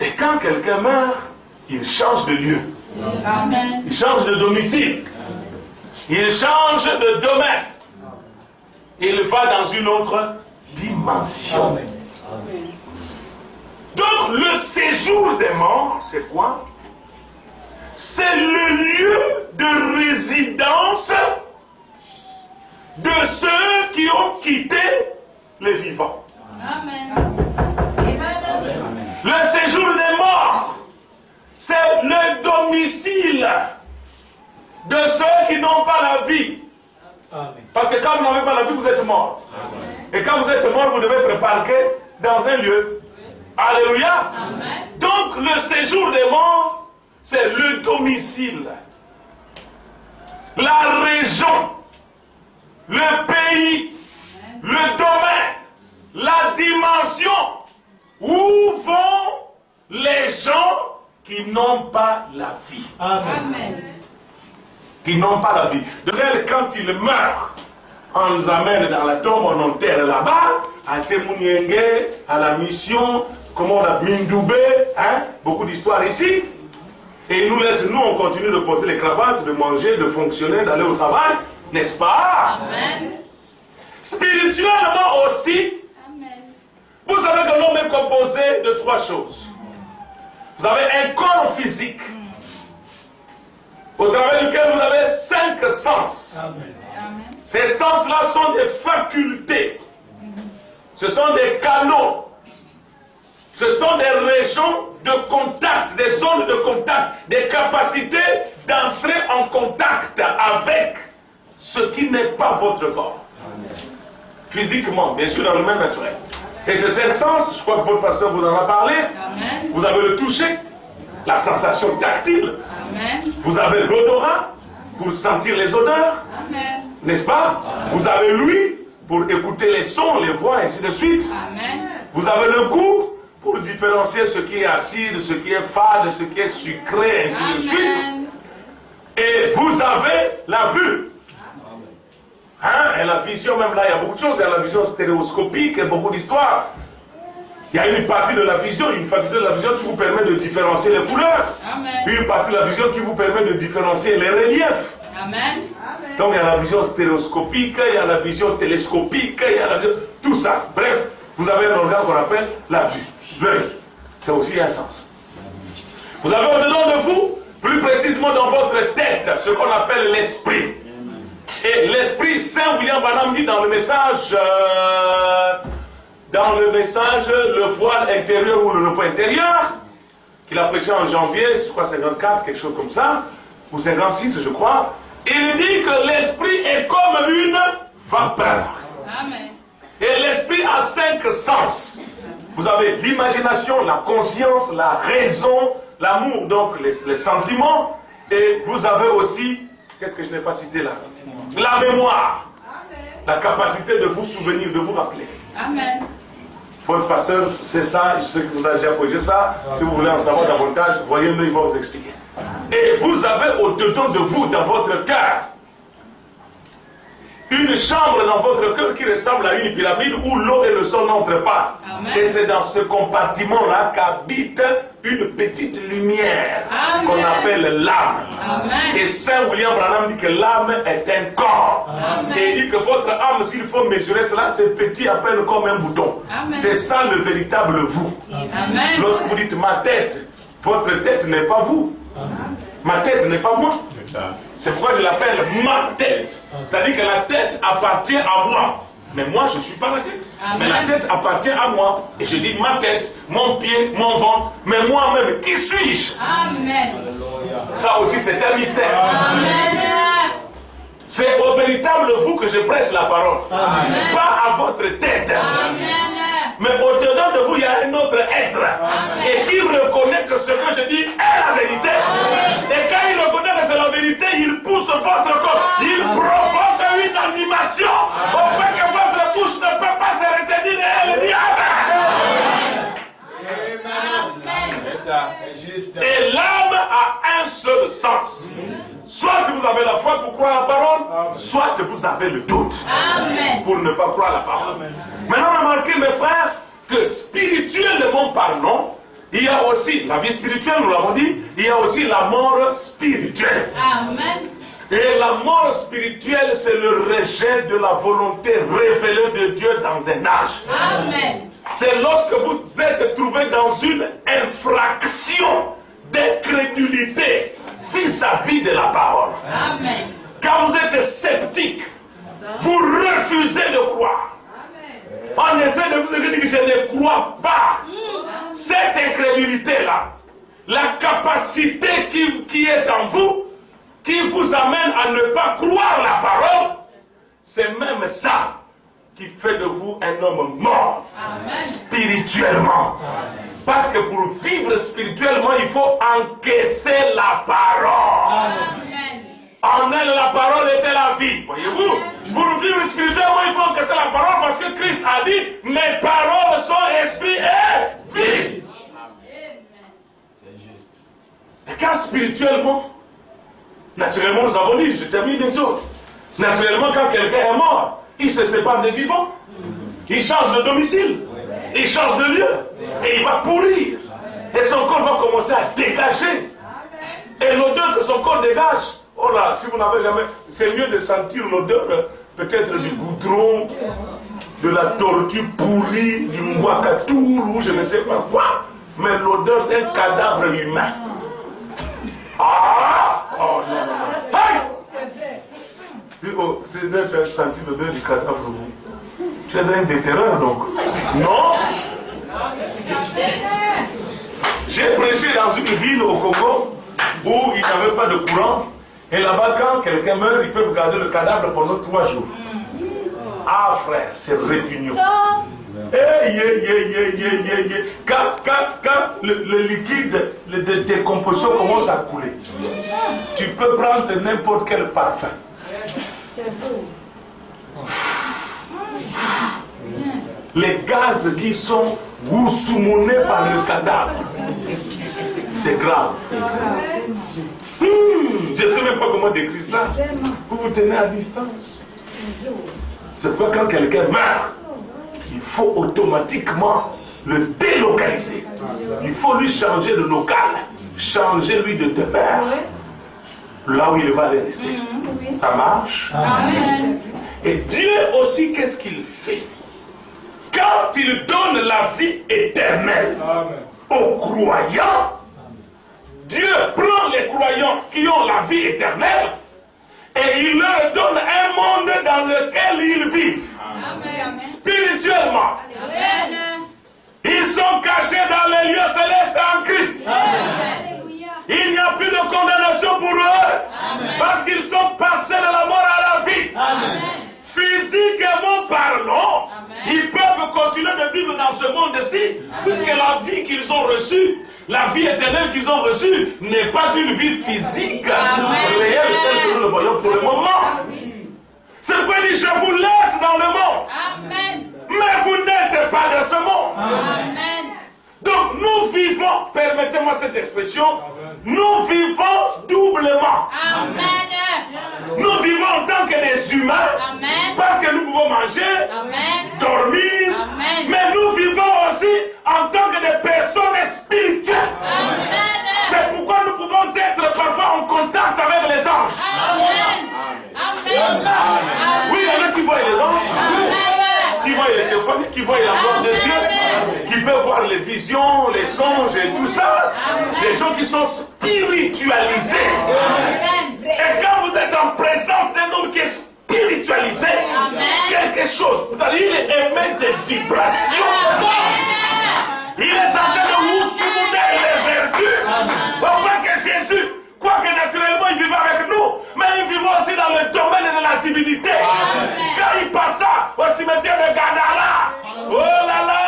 Et quand quelqu'un meurt, il change de lieu. Amen. Il change de domicile. Il change de domaine. Il va dans une autre dimension. Amen. Donc le séjour des morts, c'est quoi? C'est le lieu de résidence de ceux qui ont quitté les vivants. Amen. Le séjour des morts, c'est le domicile de ceux qui n'ont pas la vie. Parce que quand vous n'avez pas la vie, vous êtes mort. Et quand vous êtes mort, vous devez être parqué dans un lieu. Alléluia. Amen. Donc le séjour des morts, c'est le domicile, la région, le pays, le domaine, la dimension où vont les gens qui n'ont pas la vie. Amen. Qui n'ont pas la vie. De fait, quand ils meurent, on nous amène dans la tombe, on enterre là-bas, à Tsemouniengue, à la mission, comment on a Mindoubé, hein, beaucoup d'histoires ici. Et ils nous laissent, nous, on continue de porter les cravates, de manger, de fonctionner, d'aller au travail, n'est-ce pas? Amen. Spirituellement aussi, Amen. vous savez que l'homme est composé de 3 choses. Vous avez un corps physique, au travers duquel vous avez 5 sens. Amen. Ces sens-là sont des facultés. Ce sont des canaux. Ce sont des régions de contact, des zones de contact, des capacités d'entrer en contact avec ce qui n'est pas votre corps. Physiquement, bien sûr, dans le même naturel. Et ces 5 sens, je crois que votre pasteur vous en a parlé. Amen. Vous avez le toucher, la sensation tactile. Amen. Vous avez l'odorat pour sentir les odeurs. Amen. N'est-ce pas? Vous avez l'ouïe pour écouter les sons, les voix, ainsi de suite. Amen. Vous avez le goût pour différencier ce qui est acide, ce qui est fade, ce qui est sucré, ainsi de suite. Amen. Et vous avez la vue. Hein? Et la vision, même là, il y a beaucoup de choses. Il y a la vision stéréoscopique, il y a beaucoup d'histoires. Il y a une partie de la vision, une faculté de la vision qui vous permet de différencier les couleurs. Amen. Une partie de la vision qui vous permet de différencier les reliefs. Amen. Donc il y a la vision stéréoscopique, il y a la vision télescopique, il y a la vision... Tout ça. Bref, vous avez un organe qu'on appelle la vue. L'œil. C'est aussi un sens. Vous avez au-dedans de vous, plus précisément dans votre tête, ce qu'on appelle l'esprit. Et l'esprit, Saint William Branham dit dans le message, le voile intérieur ou le repos intérieur, qu'il a prêché en janvier, je crois 54, quelque chose comme ça, ou 56 je crois, il dit que l'esprit est comme une vapeur. Amen. Et l'esprit a 5 sens. Vous avez l'imagination, la conscience, la raison, l'amour, donc les sentiments, et vous avez aussi, qu'est-ce que je n'ai pas cité là? La mémoire. La capacité de vous souvenir, de vous rappeler. Amen. Votre pasteur, c'est ça, je sais que vous avez déjà posé ça. Si vous voulez en savoir davantage, voyez-le, il va vous expliquer. Et vous avez au-dedans de vous, dans votre cœur, une chambre dans votre cœur qui ressemble à une pyramide où l'eau et le sol n'entrent pas. Amen. Et c'est dans ce compartiment-là qu'habite une petite lumière qu'on appelle l'âme. Et Saint William Branham dit que l'âme est un corps. Amen. Et il dit que votre âme, s'il faut mesurer cela, c'est petit à peine comme un bouton. C'est ça le véritable vous. Amen. Lorsque vous dites ma tête, votre tête n'est pas vous. Amen. Ma tête n'est pas moi. C'est pourquoi je l'appelle ma tête. C'est-à-dire que la tête appartient à moi. Mais moi, je ne suis pas la tête. Amen. Mais la tête appartient à moi. Et je dis ma tête, mon pied, mon ventre. Mais moi-même, qui suis-je? Amen. Ça aussi, c'est un mystère. Amen. C'est au véritable vous que je prêche la parole. Amen. Pas à votre tête. Amen. Mais au-dedans de vous, il y a un autre être. Amen. Et qui reconnaît que ce que je dis est la vérité. Amen. Et quand il reconnaît que c'est la vérité, il pousse votre corps. Il provoque une animation. Au point que votre bouche ne peut pas se retenir et elle dit Amen. Amen. Et l'âme a un seul sens. Soit vous avez la foi pour croire la parole, soit vous avez le doute. Amen. Pour ne pas croire la parole. Amen. Maintenant, remarquez, mes frères, que spirituellement parlant, il y a aussi la vie spirituelle, nous l'avons dit, il y a aussi la mort spirituelle. Amen. Et la mort spirituelle, c'est le rejet de la volonté révélée de Dieu dans un âge. Amen. C'est lorsque vous êtes trouvé dans une infraction d'incrédulité vis-à-vis de la parole. Amen. Quand vous êtes sceptique, vous refusez de croire. On essaie de vous dire que je ne crois pas. Cette incrédulité-là, la capacité qui est en vous, qui vous amène à ne pas croire la parole, c'est même ça qui fait de vous un homme mort. Amen. Spirituellement. Amen. Parce que pour vivre spirituellement, il faut encaisser la parole. Amen. En elle, la parole était la vie. Voyez-vous? Pour vivre spirituellement, il faut encaisser la parole parce que Christ a dit mes paroles sont esprit et vie. C'est juste. Et quand spirituellement, naturellement, nous avons dit, je termine bientôt. Naturellement, quand quelqu'un est mort, il se sépare des vivants. Il change de domicile. Il change de lieu. Et il va pourrir. Et son corps va commencer à dégager. Et l'odeur que son corps dégage, oh là, si vous n'avez jamais, c'est mieux de sentir l'odeur peut-être du goudron, de la tortue pourrie, du Mwakatour ou je ne sais pas quoi, mais l'odeur d'un cadavre humain. Ah! Oh non, non, non. Aïe! C'est de faire sentir l'odeur du cadavre humain. Tu es un déterreur donc. Non! J'ai prêché dans une ville au Congo où il n'y avait pas de courant. Et là-bas, quand quelqu'un meurt, ils peuvent garder le cadavre pendant 3 jours. Ah frère, c'est répugnant. Quand le liquide de décomposition commence à couler, tu peux prendre n'importe quel parfum. Les gaz qui sont wousoumounés par le cadavre, c'est grave. Je ne sais même pas comment décrire ça. Vous vous tenez à distance. C'est pourquoi quand quelqu'un meurt, il faut automatiquement le délocaliser. Il faut lui changer de local, changer lui de demeure. Là où il va aller rester. Ça marche. Amen. Et Dieu aussi, qu'est-ce qu'il fait? Quand il donne la vie éternelle aux croyants, Dieu prend les croyants qui ont la vie éternelle et il leur donne un monde dans lequel ils vivent. Amen. Spirituellement. Amen. Ils sont cachés dans les lieux célestes en Christ. Amen. Il n'y a plus de condamnation pour eux. Amen. Parce qu'ils sont passés de la mort à la vie. Amen. Physiquement parlant, ils peuvent continuer de vivre dans ce monde-ci, puisque la vie qu'ils ont reçue, la vie éternelle qu'ils ont reçue, n'est pas une vie physique réelle telle que nous le voyons pour le moment. C'est pourquoi il dit, je vous laisse dans le monde. Amen. Mais vous n'êtes pas de ce monde. permettez-moi cette expression, nous vivons doublement. Amen. Nous vivons en tant que des humains, Amen. parce que nous pouvons manger, Amen. dormir, Amen. mais nous vivons aussi en tant que des personnes spirituelles. Amen. C'est pourquoi nous pouvons être parfois en contact avec les anges. Amen. Amen. Oui, il y en a qui voient les anges, Amen. qui voient les téléphones, qui voient la gloire de Dieu, qui peuvent voir les visions, les songes et tout ça. Des gens qui sont spiritualisés. Amen. Et quand vous êtes en présence d'un homme qui est spiritualisé, quelque chose, vous allez émettre des vibrations. Il est en train de vous soulever les vertus. On voit que Jésus, quoique naturellement il vivait avec nous, mais il vivait aussi dans le domaine de la divinité. Quand il passa au cimetière de Gadara, oh là là,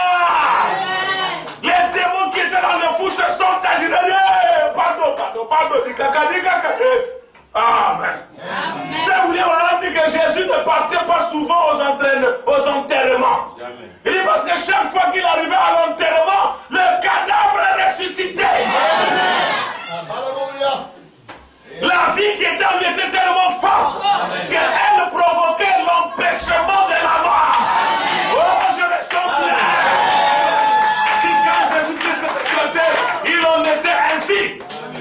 les démons qui étaient dans le fou se sont agités. Pardon. Amen. C'est William Branham dit que Jésus ne partait pas souvent aux enterrements. Il dit parce que chaque fois qu'il arrivait à l'enterrement, le cadavre ressuscitait. Alléluia. La vie qui était en lui était tellement forte qu'elle provoquait l'empêchement de la mort. Oh, je me sens bien. Si quand Jésus-Christ était sur la terre, il en était ainsi.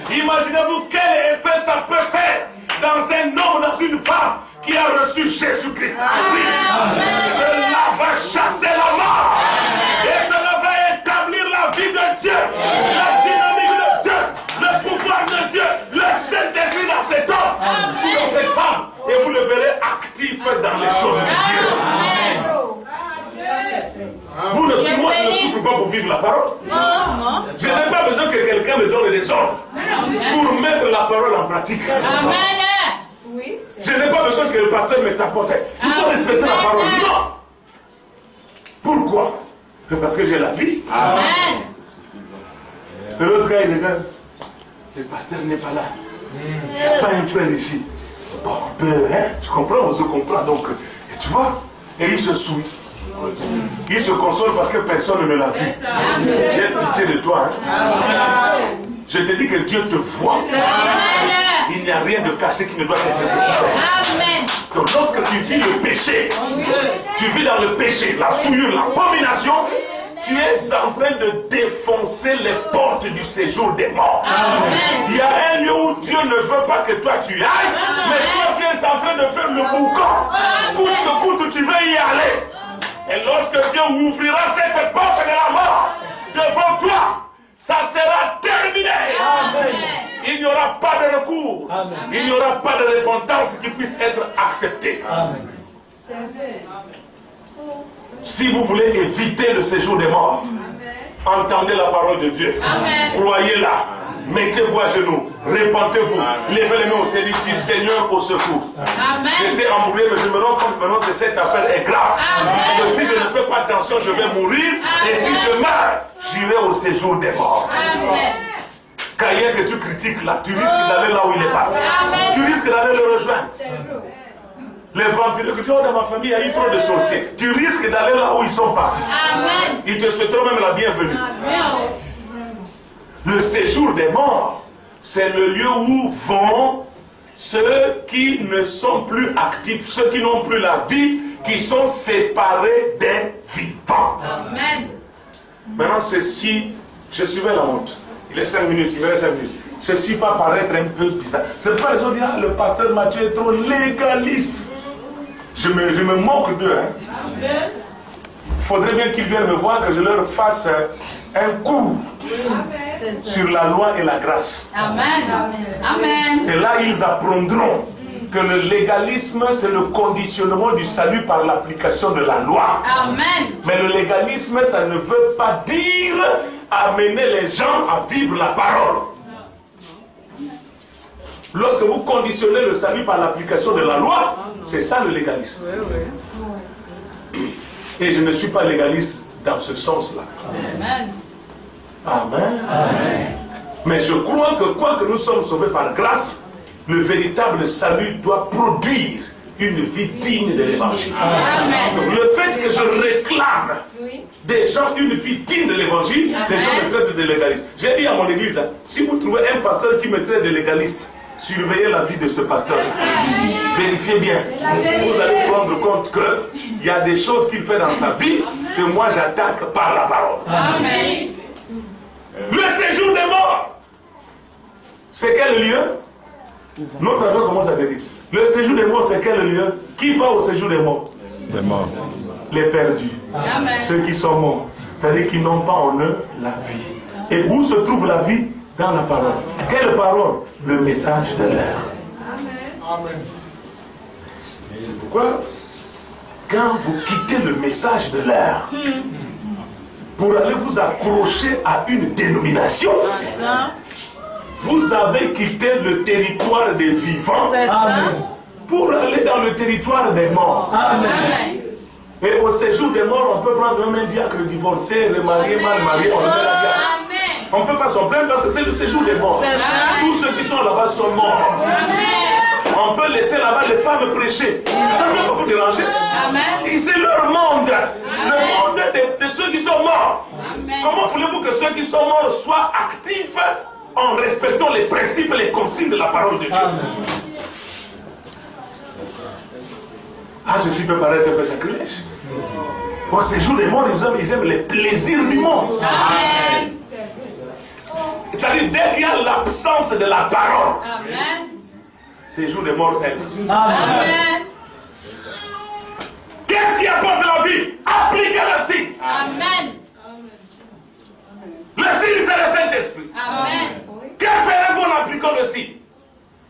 Imaginez-vous quel effet ça peut faire dans un homme, dans une femme qui a reçu Jésus-Christ. Cela va chasser la mort. Et cela va établir la vie de Dieu, la dynamique de Dieu, le pouvoir de Dieu, le Saint-Esprit dans cet homme, dans cette femme. Et vous le verrez actif dans les choses de Dieu. Moi, je ne souffre pas pour vivre la parole. Je n'ai pas besoin que quelqu'un me donne des ordres pour mettre la parole en pratique. Je n'ai pas besoin que le pasteur me tapote. Il faut respecter la parole. Non. Pourquoi? Parce que j'ai la vie. Amen. L'autre gars, il regarde. Le pasteur n'est pas là. Il n'y a pas un frère ici. Bon, on peut, hein? Tu comprends? On se comprend. Donc, et tu vois? Et il se souille. Il se console parce que personne ne l'a vu. J'ai pitié de toi. Hein? Je te dis que Dieu te voit. Il n'y a rien de caché qui ne doit être fait. Donc lorsque tu vis le péché, tu vis dans le péché, la souillure, l'abomination, tu es en train de défoncer les portes du séjour des morts. Il y a un lieu où Dieu ne veut pas que toi tu ailles, mais toi tu es en train de faire le boucan. Coûte que coûte, tu veux y aller. Et lorsque Dieu ouvrira cette porte de la mort devant toi, ça sera terminé. Amen. Il n'y aura pas de recours. Amen. Il n'y aura pas de repentance qui puisse être acceptée. Amen. Si vous voulez éviter le séjour des morts, entendez la parole de Dieu. Croyez-la. Mettez-vous à genoux, repentez-vous, levez les mains au Seigneur, dites Seigneur au secours. J'étais embrouillé, mais je me rends compte maintenant que cette affaire est grave. Et que si je ne fais pas attention, je vais mourir. Et si je meurs, j'irai au séjour des morts. Caïn que tu critiques là, tu risques d'aller là où il est parti. Tu risques d'aller le rejoindre. Les vampires que tu as dans ma famille, il y a eu trop de sorciers. Tu risques d'aller là où ils sont partis. Ils te souhaiteront même la bienvenue. Le séjour des morts, c'est le lieu où vont ceux qui ne sont plus actifs, ceux qui n'ont plus la vie, qui sont séparés des vivants. Amen. Maintenant, ceci, je suivais la montre. Il est 5 minutes, il me reste 5 minutes. Ceci va paraître un peu bizarre. C'est pas les gens disent, ah, le pasteur Mathieu est trop légaliste. Je me moque d'eux. Hein. Il faudrait bien qu'ils viennent me voir, que je leur fasse un cours sur la loi et la grâce. Amen. Amen. Et là, ils apprendront que le légalisme, c'est le conditionnement du salut par l'application de la loi. Amen. Mais le légalisme, ça ne veut pas dire amener les gens à vivre la parole. Lorsque vous conditionnez le salut par l'application de la loi, c'est ça le légalisme. Et je ne suis pas légaliste dans ce sens-là. Amen. Amen. Amen. Mais je crois que quoi que nous sommes sauvés par grâce, le véritable salut doit produire une vie digne de l'évangile. Amen. Le fait que je réclame des gens une vie digne de l'évangile, les gens me traitent de légaliste. J'ai dit à mon église, si vous trouvez un pasteur qui me traite de légaliste, surveillez la vie de ce pasteur. Vérifiez bien. Vous allez prendre compte qu'il y a des choses qu'il fait dans sa vie que moi j'attaque par la parole. Amen. Le séjour des morts. C'est quel lieu? Notre agent commence à dire. Le séjour des morts, c'est quel lieu? Qui va au séjour des morts? Les morts. Les perdus. Amen. Ceux qui sont morts. C'est-à-dire qu'ils n'ont pas en eux la vie. Et où se trouve la vie? Dans la parole. Quelle parole? Le message de l'air. Amen. C'est pourquoi, quand vous quittez le message de l'air, pour aller vous accrocher à une dénomination, vous avez quitté le territoire des vivants pour aller dans le territoire des morts. Amen. Et au séjour des morts, on peut prendre même un diacre divorcé, remarié, mal marié, on le met la diacre. On ne peut pas s'en plaindre parce que c'est le séjour des morts. Tous ceux qui sont là-bas sont morts. On peut laisser là-bas les femmes prêcher. Ça ne peut pas vous déranger. Et c'est leur monde. Le monde de ceux qui sont morts. Comment voulez-vous que ceux qui sont morts soient actifs en respectant les principes et les consignes de la parole de Dieu? Ah, ceci peut paraître un peu sacrilège. Au séjour des morts, ils aiment les plaisirs du monde. Amen. C'est-à-dire, dès qu'il y a l'absence de la parole, Amen. séjour des morts est. Amen. Qu'est-ce qui apporte la vie? Appliquez le signe. Amen. Le signe, c'est le Saint-Esprit. Amen. Que ferez-vous en appliquant le signe?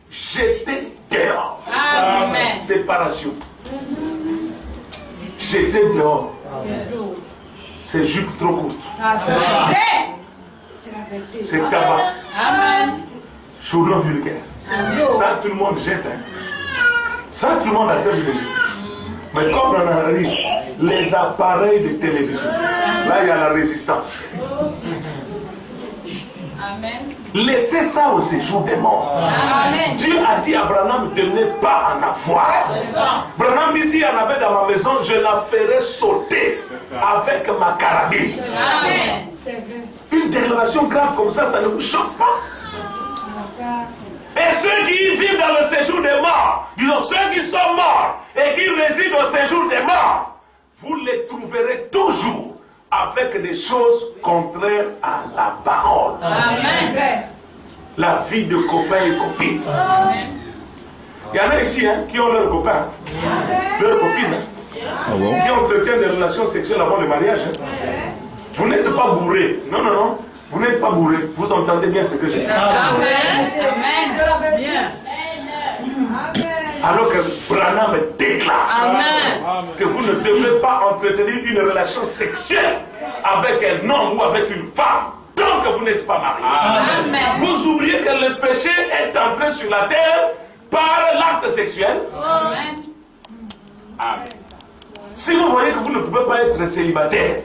Jetez dehors. Amen. Séparation. Jetez dehors. C'est jupe trop courte. C'est tabac. Amen. Chaudron vulgaire. Ça, tout le monde jette. Ça, tout le monde accepte de jeter. Mais comme on arrive, les appareils de télévision, là, il y a la résistance. Amen. Laissez ça au séjour des morts. Amen. Dieu a dit à Branham de ne pas en avoir. Branham dit, s'il y en avait dans ma maison, je la ferai sauter avec ma carabine. Amen. Une déclaration grave comme ça ne vous choque pas? Et ceux qui vivent dans le séjour des morts, disons ceux qui sont morts et qui résident au séjour des morts, vous les trouverez toujours avec des choses contraires à la parole. Amen. La vie de copains et copines. Il y en a ici qui ont leurs copains, leurs copines, qui entretiennent des relations sexuelles avant le mariage. Vous n'êtes pas bourré. Non, non, non. Vous n'êtes pas bourré. Vous entendez bien ce que je dis. Amen. Amen. Bien. Alors que Branham déclare que vous ne devez pas entretenir une relation sexuelle avec un homme ou avec une femme tant que vous n'êtes pas marié. Amen. Vous oubliez que le péché est entré sur la terre par l'acte sexuel. Amen. Amen. Si vous voyez que vous ne pouvez pas être célibataire,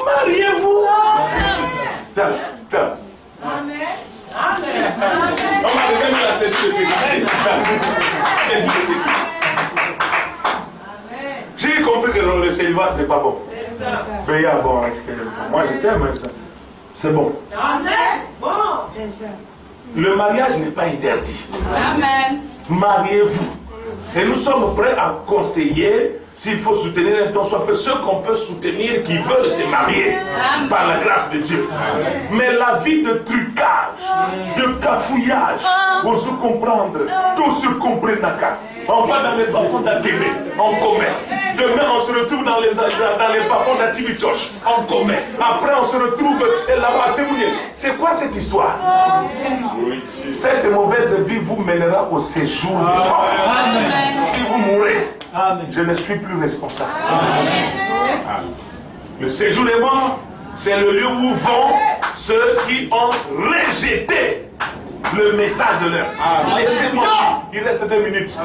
mariez-vous. Amen. Amen. On m'a déjà mis la cellule de sécurité. Cellule de sécurité. J'ai compris que le célibat, c'est pas bon. Veillez à bon, moi je t'aime. C'est bon. Amen. Bon. Le mariage n'est pas interdit. Amen. Mariez-vous. Et nous sommes prêts à conseiller, s'il faut soutenir un temps soit peu, ceux qu'on peut soutenir qui veulent se marier par la grâce de Dieu. Mais la vie de trucage, de cafouillage, pour se comprendre, tout se comprend d'accord. On va dans les bas-fonds d'Atébé, on commet. Demain, on se retrouve dans les bas-fonds d'Atibichoche, on commet. Après, on se retrouve là-bas. C'est quoi cette histoire? Cette mauvaise vie vous mènera au séjour de mort. Si vous mourrez, je ne suis plus responsable. Le séjour des morts, c'est le lieu où vont ceux qui ont rejeté le message de l'heure. Laissez-moi. Il reste 2 minutes.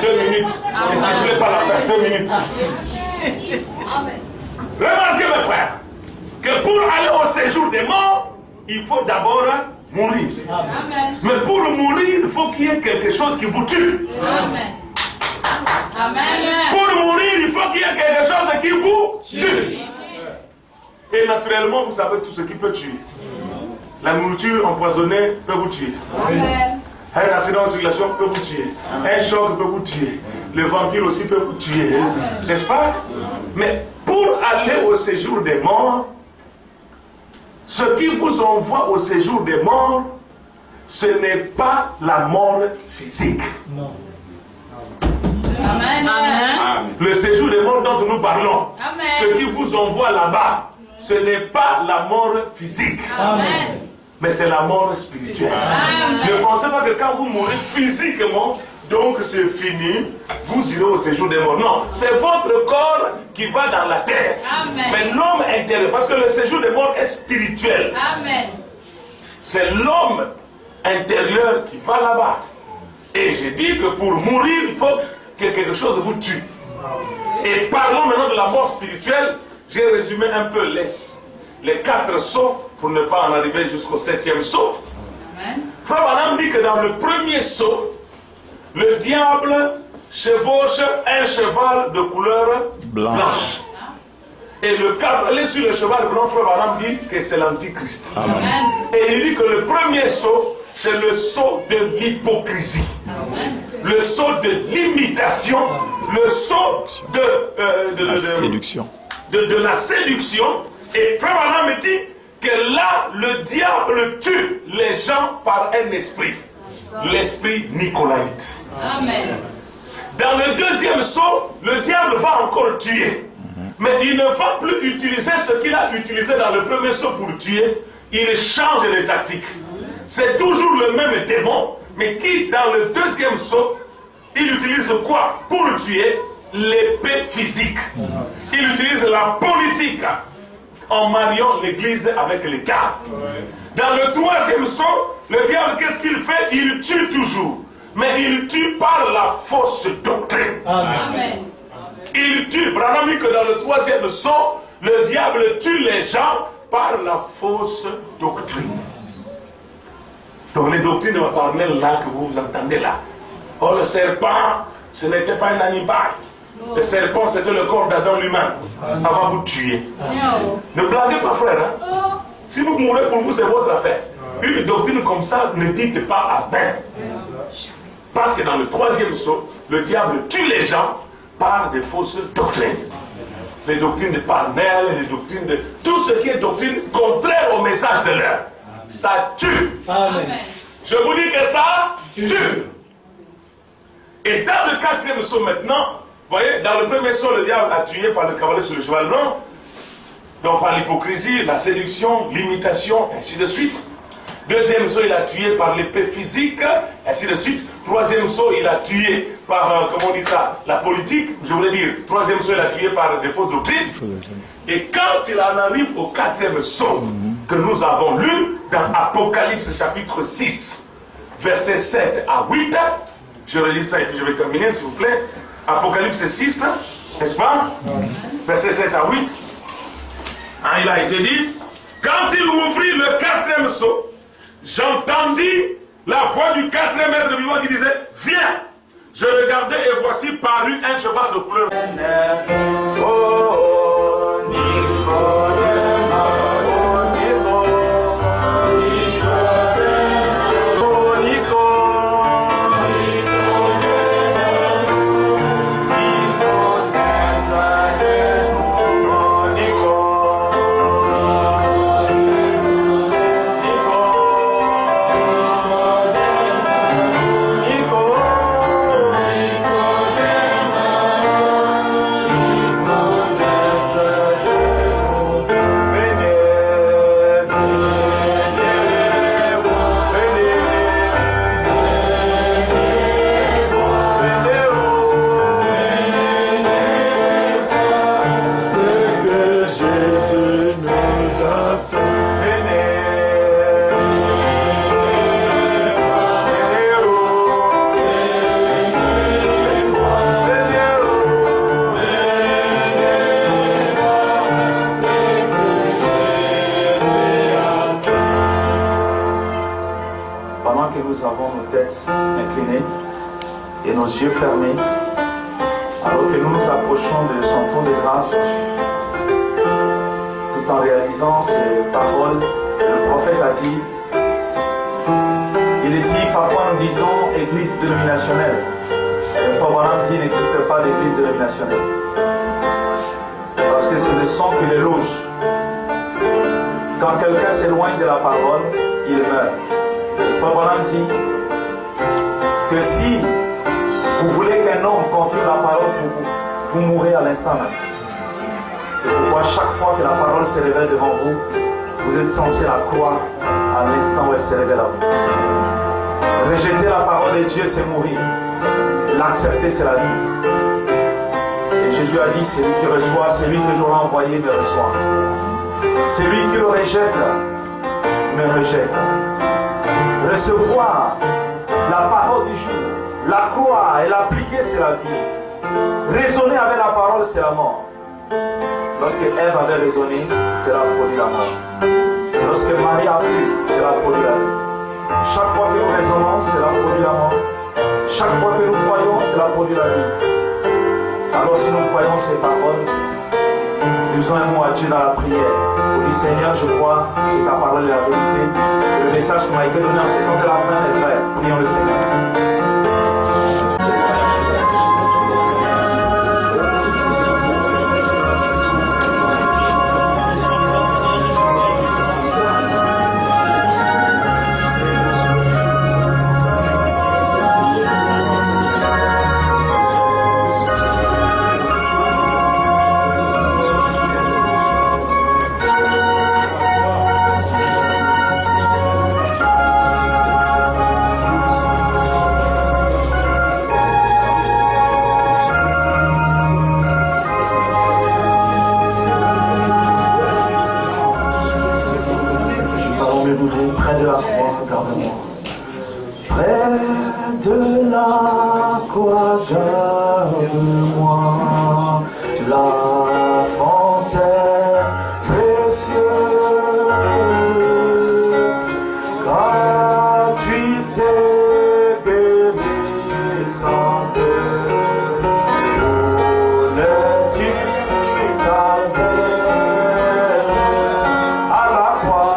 2 minutes. Et s'il ne plaît pas la fin, 2 minutes. Remarquez mes frères, que pour aller au séjour des morts, il faut d'abord mourir. Amen. Mais pour mourir, il faut qu'il y ait quelque chose qui vous tue. Amen. Amen. Pour mourir, il faut qu'il y ait quelque chose qui vous tue. Et naturellement, vous savez tout ce qui peut tuer. La nourriture empoisonnée peut vous tuer. Amen. Un accident de circulation peut vous tuer. Un choc peut vous tuer. Le vampire aussi peut vous tuer. N'est-ce pas? Mais pour aller au séjour des morts, ce qui vous envoie au séjour des morts, ce n'est pas la mort physique. Non. Amen. Amen. Le séjour des morts dont nous parlons, Amen. ce qui vous envoie là-bas, ce n'est pas la mort physique, Amen. mais c'est la mort spirituelle. Amen. Ne pensez pas que quand vous mourrez physiquement, donc c'est fini, vous irez au séjour des morts. Non, c'est votre corps qui va dans la terre. Amen. Mais l'homme intérieur, parce que le séjour des morts est spirituel. Amen. C'est l'homme intérieur qui va là-bas. Et j'ai dit que pour mourir, il faut que quelque chose vous tue. Et parlons maintenant de la mort spirituelle. J'ai résumé un peu les 4 sauts pour ne pas en arriver jusqu'au 7e saut. Amen. Frère Branham dit que dans le premier saut, le diable chevauche un cheval de couleur blanche. Et le cavalier sur le cheval blanc, Frère Branham dit que c'est l'Antichrist. Amen. Et il dit que le premier saut, c'est le saut de l'hypocrisie. Le saut de l'imitation, le saut de la séduction. De la séduction. Et Frère Branham dit que là, le diable tue les gens par un esprit. L'esprit nicolaïte. Amen. Dans le deuxième saut, le diable va encore tuer. Mais il ne va plus utiliser ce qu'il a utilisé dans le premier saut pour tuer. Il change de tactique. C'est toujours le même démon, mais qui, dans le deuxième saut, il utilise quoi pour tuer? L'épée physique. Il utilise la politique en mariant l'église avec les cas. Dans le troisième saut, le diable, qu'est-ce qu'il fait? Il tue toujours. Mais il tue par la fausse doctrine. Amen. Il tue. Branham dit que dans le troisième saut, le diable tue les gens par la fausse doctrine. Donc les doctrines parallèles là que vous entendez là. Oh, le serpent, ce n'était pas un animal. Le serpent, c'était le corps d'Adam lui-même. Ça va vous tuer. Ne blaguez pas, frère. Hein? Si vous mourrez pour vous, c'est votre affaire. Une doctrine comme ça, ne dites pas Amen. Parce que dans le troisième saut, le diable tue les gens par des fausses doctrines. Les doctrines de Parnell, les doctrines de... Tout ce qui est doctrine contraire au message de l'heure. Ça tue. Amen. Je vous dis que ça tue. Et dans le quatrième saut maintenant, vous voyez, dans le premier saut, le diable a tué par le cavalier sur le cheval blanc. Donc par l'hypocrisie, la séduction, l'imitation, ainsi de suite. Deuxième saut, il a tué par l'épée physique, ainsi de suite. Troisième saut, il a tué par, comment on dit ça, la politique, je voulais dire. Troisième saut, il a tué par des fausses doctrines. Et quand il en arrive au quatrième saut, que nous avons lu dans Apocalypse chapitre 6, versets 7 à 8, je relis ça et puis je vais terminer, s'il vous plaît. Apocalypse 6, n'est-ce pas? Versets 7 à 8. Hein, il a été dit, quand il ouvrit le quatrième saut, j'entendis la voix du quatrième être vivant qui disait, viens. Je regardais et voici parut un cheval de couleur. Nous avons nos têtes inclinées et nos yeux fermés. Alors que nous nous approchons de son trône de grâce, tout en réalisant ces paroles que le prophète a dit, il est dit, parfois nous disons église dénominationnelle. Le frère Branham dit qu'il n'existe pas d'église dénominationnelle. Parce que c'est le sang qui les loge. Quand quelqu'un s'éloigne de la parole, il meurt. Le frère Branham dit que si vous voulez qu'un homme confirme la parole pour vous, vous mourrez à l'instant même. C'est pourquoi chaque fois que la parole se révèle devant vous, vous êtes censé la croire à l'instant où elle se révèle à vous. Rejeter la parole de Dieu, c'est mourir. L'accepter, c'est la vie. Et Jésus a dit, celui qui reçoit, celui que j'aurai envoyé me reçoit. Celui qui le rejette, me rejette. Recevoir la parole du jour, la croire et l'appliquer, c'est la vie. Raisonner avec la parole, c'est la mort. Lorsque Ève avait raisonné, cela a produit la mort. Lorsque Marie a pris, cela a produit la vie. Chaque fois que nous raisonnons, cela produit la mort. Chaque fois que nous croyons, cela produit la vie. Alors si nous croyons ces paroles, disons un mot à Dieu dans la prière. Pour dire Seigneur, je crois que ta parole est la vérité. Et le message qui m'a été donné en ce temps de la fin est vrai. Prions le Seigneur. Près de la croix, regarde-moi. Près de la croix, garde-moi. La fontaine précieuse, gratuité, bénissance, connais-tu ta veille à la croix?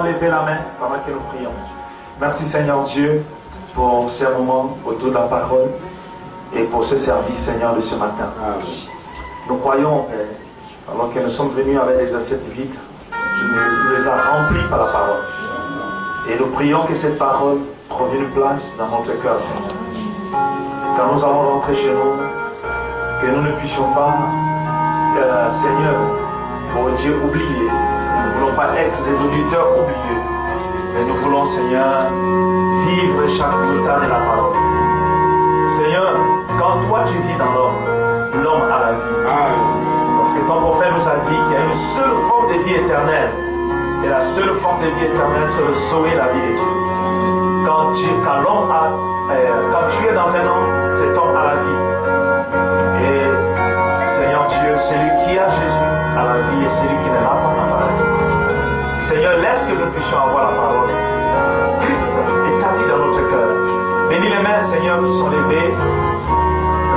Lever la main pendant que nous prions. Merci Seigneur Dieu pour ces moments autour de la parole et pour ce service Seigneur de ce matin. Nous croyons Père, alors que nous sommes venus avec des assiettes vides, tu nous les as remplis par la parole. Et nous prions que cette parole trouve une place dans notre cœur Seigneur. Quand nous allons rentrer chez nous, que nous ne puissions pas Seigneur, oh Dieu, oublier. Nous ne voulons pas être des auditeurs oubliés, mais nous voulons, Seigneur, vivre chaque détail de la parole. Seigneur, quand toi tu vis dans l'homme a la vie. Parce que ton prophète nous a dit qu'il y a une seule forme de vie éternelle. Et la seule forme de vie éternelle, c'est de sauver la vie de Dieu. Quand tu es dans un homme, cet homme a la vie. Et Seigneur Dieu, celui qui a Jésus a la vie et celui qui ne l'a pas n'a pas la vie. Seigneur, laisse que nous puissions avoir la parole. Christ établi dans notre cœur. Bénis les mains, Seigneur, qui sont levées.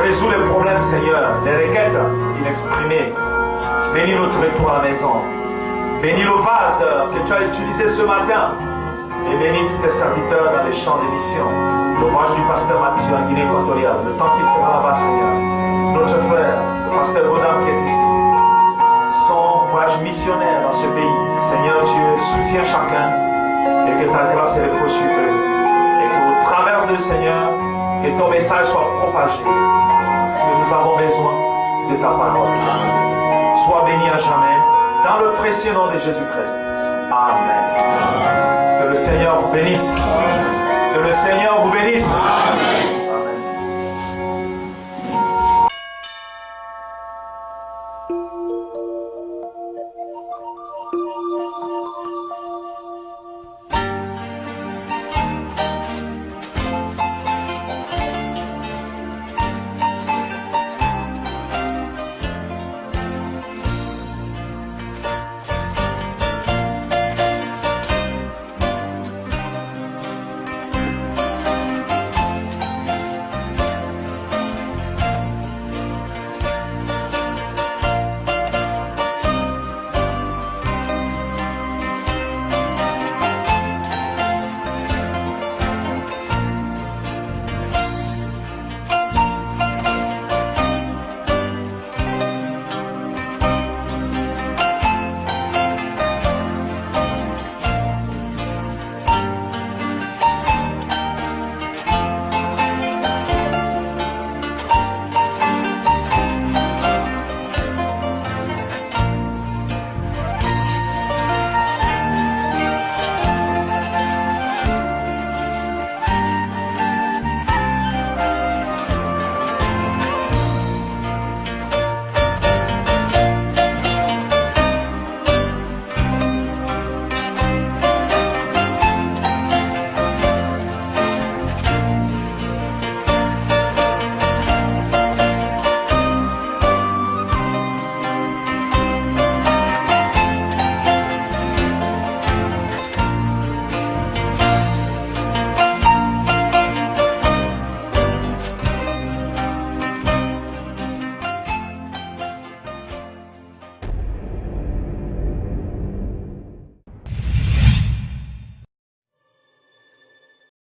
Résous les problèmes, Seigneur, les requêtes inexprimées. Bénis notre retour à la maison. Bénis le vase que tu as utilisé ce matin. Et bénis tous tes serviteurs dans les champs d'émission. Le voyage du pasteur Mathieu en Guinée équatoriale. Le temps qu'il fera là-bas, Seigneur. Notre frère, le pasteur Godam qui est ici. Son voyage missionnaire dans ce pays. Seigneur, tu soutiens chacun. Et que ta grâce repose sur eux. Et qu'au travers d'eux, Seigneur, que ton message soit propagé. Parce que nous avons besoin de ta parole, Seigneur. Sois béni à jamais. Dans le précieux nom de Jésus-Christ. Amen. Que le Seigneur vous bénisse. Que le Seigneur vous bénisse. Amen.